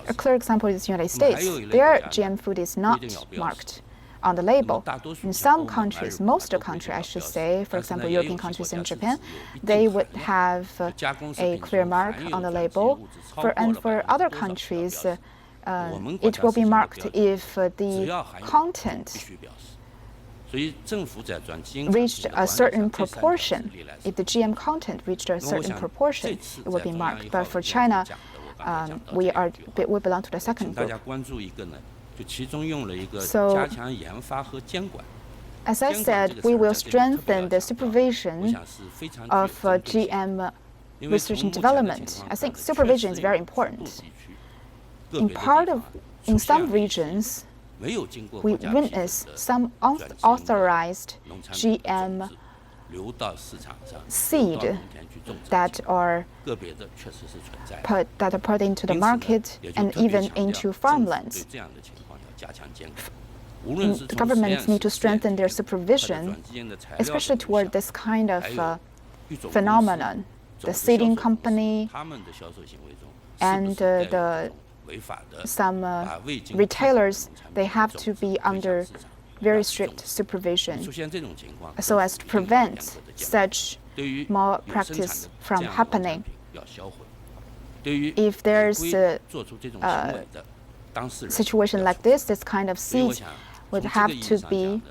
A clear example is the United States. Their GM food is not marked on the label. In some countries, most of the countries, I should say, for example, European countries and Japan, they would have a clear mark on the label. And for other countries, it will be marked if the content reached a certain proportion. If the GM content reached a certain proportion, it will be marked. But for China, we belong to the second group. So, as I said, we will strengthen the supervision of GM research and development. I think supervision is very important. In some regions, we witness some unauthorized GM seed that are put into the market and even into farmlands. The governments need to strengthen their supervision, especially toward this kind of phenomenon. The seeding company and some retailers, they have to be under very strict supervision so as to prevent such malpractice from happening. If there's a situation like this kind of seed would have to be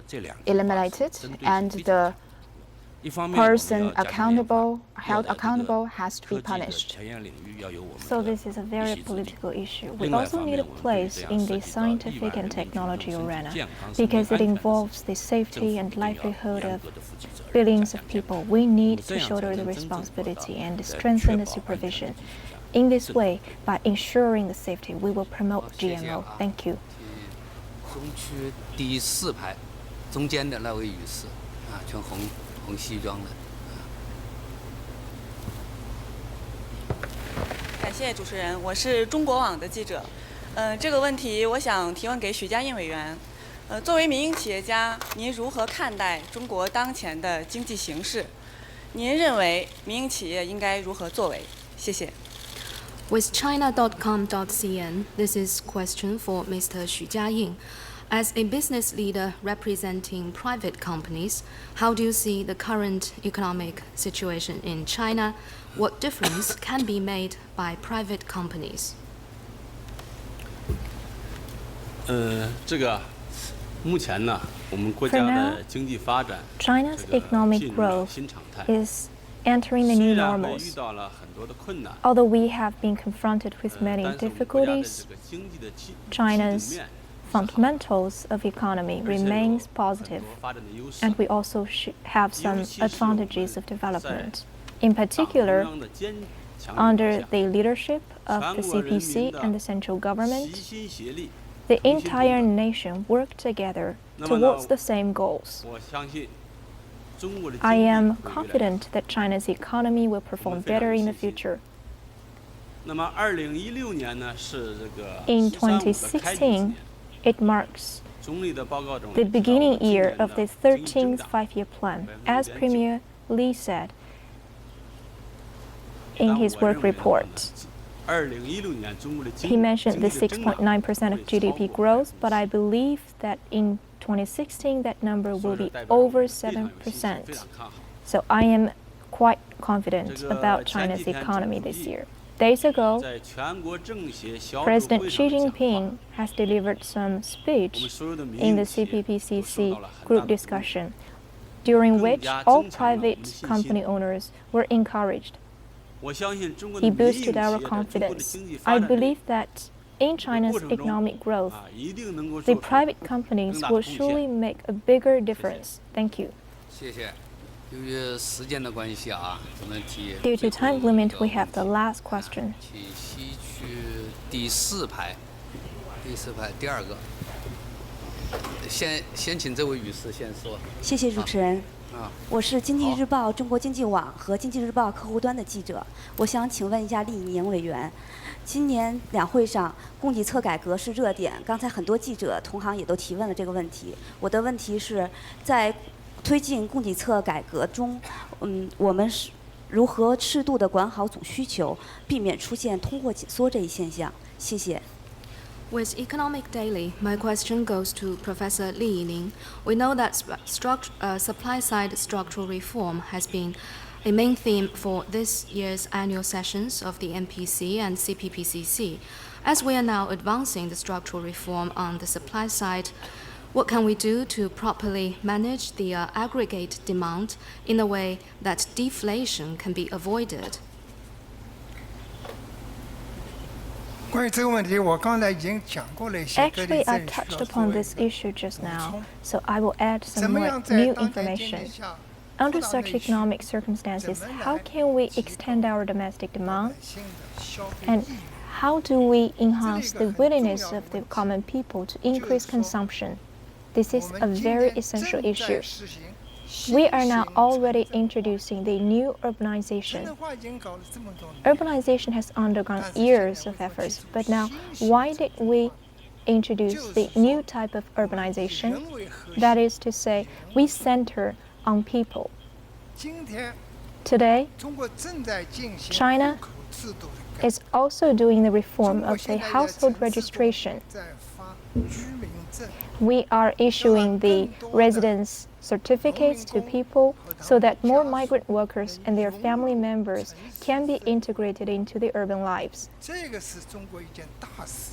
eliminated, and the person held accountable has to be punished. So this is a very political issue. We also need a place in the scientific and technology arena because it involves the safety and livelihood of billions of people. We need to shoulder the responsibility and strengthen the supervision. In this way, by ensuring the safety, we will promote GMO. Thank you. 中区第4排，中间的那位女士，穿红西装的。感谢主持人，我是中国网的记者。这个问题我想提问给许家印委员。作为民营企业家，您如何看待中国当前的经济形势？您认为民营企业应该如何作为？谢谢。 With China.com.cn, this is question for Mr. Xu Jiaying. As a business leader representing private companies, how do you see the current economic situation in China? What difference can be made by private companies? 这个目前呢，我们国家的经济发展 China's economic growth 新常态。 is entering the new normals. 遇到了很多的困难。 Although we have been confronted with many difficulties, China's fundamentals of economy remains positive, and we also have some advantages of development. In particular, under the leadership of the CPC and the central government, the entire nation worked together towards the same goals. I am confident that China's economy will perform better in the future. In 2016, it marks the beginning year of the 13th five-year plan, as Premier Li said in his work report. He mentioned the 6.9% of GDP growth, but I believe that in 2016 that number will be over 7%. So I am quite confident about China's economy this year. Days ago, President Xi Jinping has delivered some speech in the CPPCC group discussion, during which all private company owners were encouraged. He boosted our confidence. I believe that in China's economic growth, the private companies will surely make a bigger difference. Thank you. Due to time limit, we have the last question. 第四排，第二个。先请这位女士先说。谢谢主持人。我是经济日报、中国经济网和经济日报客户端的记者。我想请问一下厉宁委员，今年两会上供给侧改革是热点，刚才很多记者同行也都提问了这个问题。我的问题是在推进供给侧改革中，我们是如何适度地管好总需求，避免出现通货紧缩这一现象？谢谢。 With Economic Daily, my question goes to Professor Li Yining. We know that supply-side structural reform has been a main theme for this year's annual sessions of the MPC and CPPCC. As we are now advancing the structural reform on the supply side, what can we do to properly manage the aggregate demand in a way that deflation can be avoided? Actually, I touched upon this issue just now, so I will add some more new information. Under such economic circumstances, how can we extend our domestic demand? And how do we enhance the willingness of the common people to increase consumption? This is a very essential issue. We are now already introducing the new urbanization. Urbanization has undergone years of efforts, but now why did we introduce the new type of urbanization? That is to say, we center on people. Today, China is also doing the reform of the household registration. We are issuing the residence certificates to people so that more migrant workers and their family members can be integrated into the urban lives.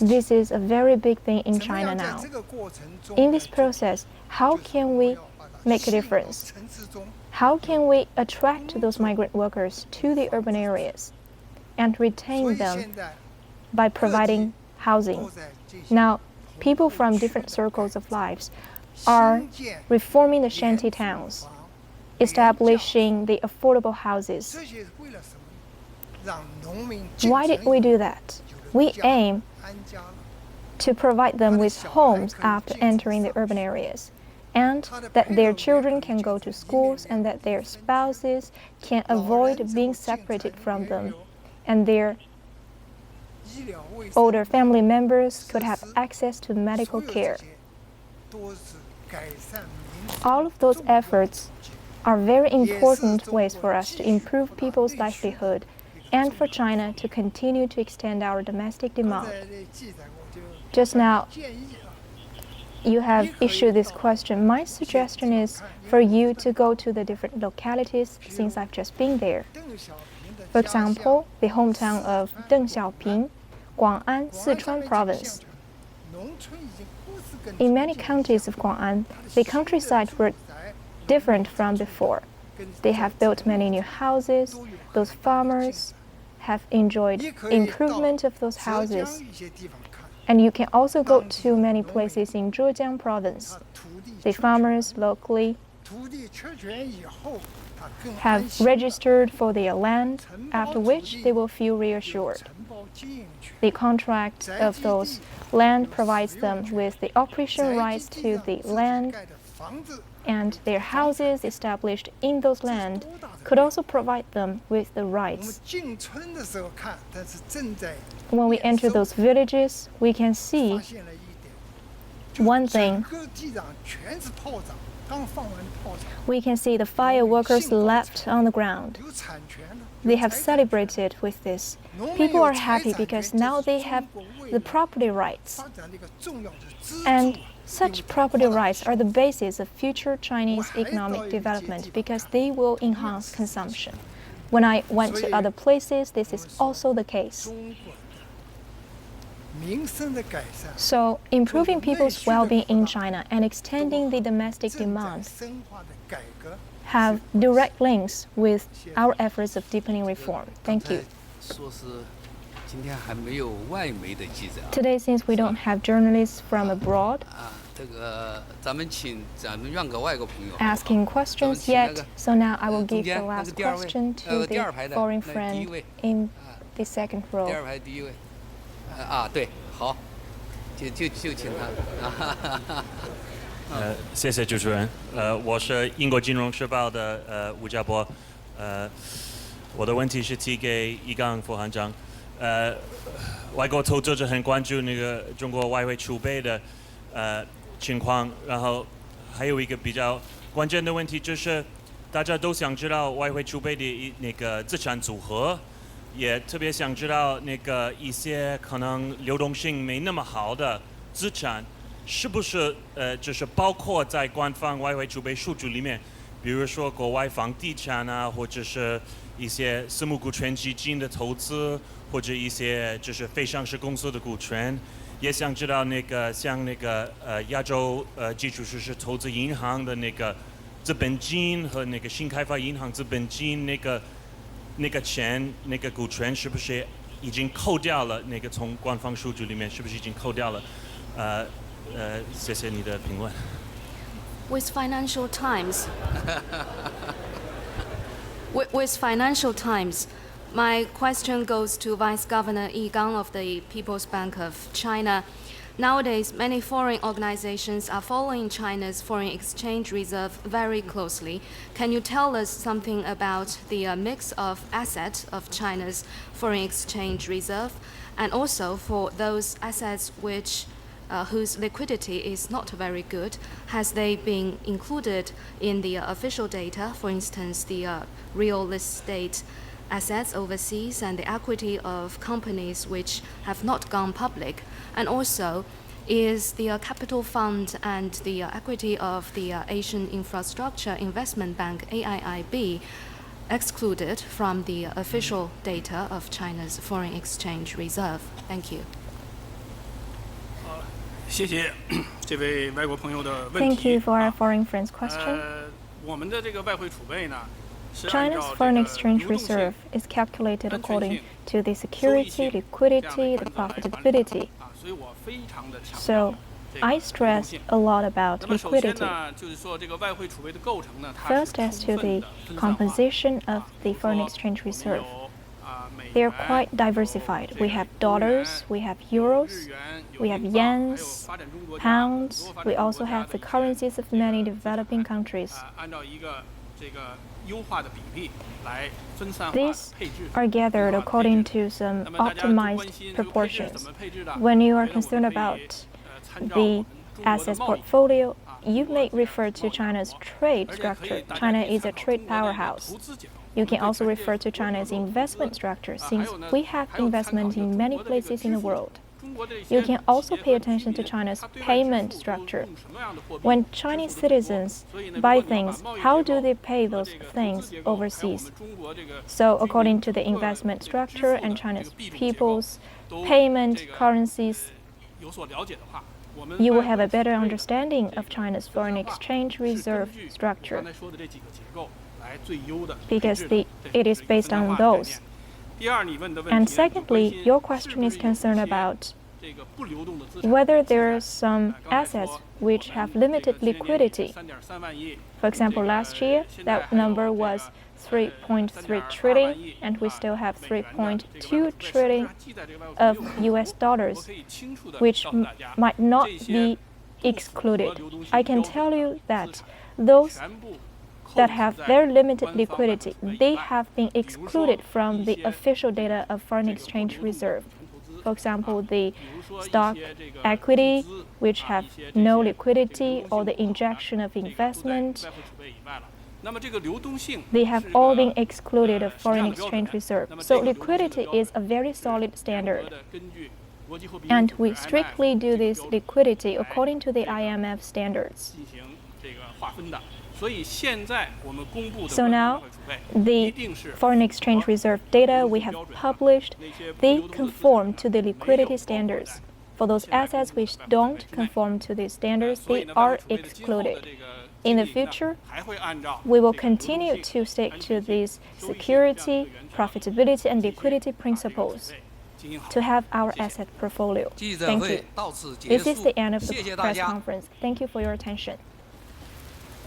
This is a very big thing in China now. In this process, how can we make a difference? How can we attract those migrant workers to the urban areas and retain them by providing housing? Now, people from different circles of lives are reforming the shanty towns, establishing the affordable houses. Why did we do that? We aim to provide them with homes after entering the urban areas, and that their children can go to schools and that their spouses can avoid being separated from them, and their older family members could have access to medical care. All of those efforts are very important ways for us to improve people's livelihood and for China to continue to extend our domestic demand. Just now, you have issued this question. My suggestion is for you to go to the different localities since I've just been there. For example, the hometown of Deng Xiaoping, Guang'an, Sichuan province. In many counties of Guang'an, the countryside were different from before. They have built many new houses. Those farmers have enjoyed improvement of those houses. And you can also go to many places in Zhejiang province. The farmers locally have registered for their land, after which they will feel reassured. The contract of those land provides them with the operation rights to the land, and their houses established in those land could also provide them with the rights. When we enter those villages, we can see one thing. We can see the fireworkers left on the ground. They have celebrated with this. People are happy because now they have the property rights. And such property rights are the basis of future Chinese economic development because they will enhance consumption. When I went to other places, this is also the case. So, improving people's well-being in China and extending the domestic demand have direct links with our efforts of deepening reform. Thank you. Today, since we don't have journalists from abroad asking questions yet, so now I will give the last question to the foreign friend in the second row. 对，好，就请他。谢谢主持人。我是英国金融时报的吴家波。我的问题是提给易纲副行长。外国投资者很关注那个中国外汇储备的情况，然后还有一个比较关键的问题就是，大家都想知道外汇储备的那个资产组合。 也特别想知道那个一些可能流动性没那么好的资产，是不是就是包括在官方外汇储备数据里面，比如说国外房地产啊，或者是一些私募股权基金的投资，或者一些就是非上市公司的股权。也想知道那个像那个亚洲基础设施投资银行的那个资本金和那个新开发银行资本金那个钱、那个股权是不是已经扣掉了？那个从官方数据里面是不是已经扣掉了？谢谢你的评论。With Financial Times, with Financial Times, my question goes to Vice Governor Yi Gang of the People's Bank of China. Nowadays, many foreign organizations are following China's foreign exchange reserve very closely. Can you tell us something about the mix of assets of China's foreign exchange reserve, and also for those assets whose liquidity is not very good, has they been included in the official data? For instance, the real estate assets overseas and the equity of companies which have not gone public, and also is the capital fund and the equity of the Asian Infrastructure Investment Bank AIIB excluded from the official data of China's foreign exchange reserve? Thank you. 谢谢这位外国朋友的问题。 Thank you for our foreign friend's question. 我们的这个外汇储备呢？ China's foreign exchange reserve is calculated according to the security, liquidity, the profitability. So, I stress a lot about liquidity. First, as to the composition of the foreign exchange reserve, they are quite diversified. We have dollars, we have euros, we have yens, pounds. We also have the currencies of many developing countries. These are gathered according to some optimized proportions. When you are concerned about the assets portfolio, you may refer to China's trade structure. China is a trade powerhouse. You can also refer to China's investment structure, since we have investment in many places in the world. You can also pay attention to China's payment structure. When Chinese citizens buy things, how do they pay those things overseas? So, according to the investment structure and China's people's payment currencies, you will have a better understanding of China's foreign exchange reserve structure, because it is based on those. And secondly, your question is concerned about whether there are some assets which have limited liquidity. For example, last year, that number was 3.3 trillion, and we still have 3.2 trillion of US dollars, which might not be excluded. I can tell you that those that have very limited liquidity, they have been excluded from the official data of foreign exchange reserve. For example, the stock equity, which have no liquidity, or the injection of investment, they have all been excluded of foreign exchange reserve. So liquidity is a very solid standard. And we strictly do this liquidity according to the IMF standards. So now, the foreign exchange reserve data we have published, they conform to the liquidity standards. For those assets which don't conform to these standards, they are excluded. In the future, we will continue to stick to these security, profitability, and liquidity principles to have our asset portfolio. Thank you. This is the end of the press conference. Thank you for your attention.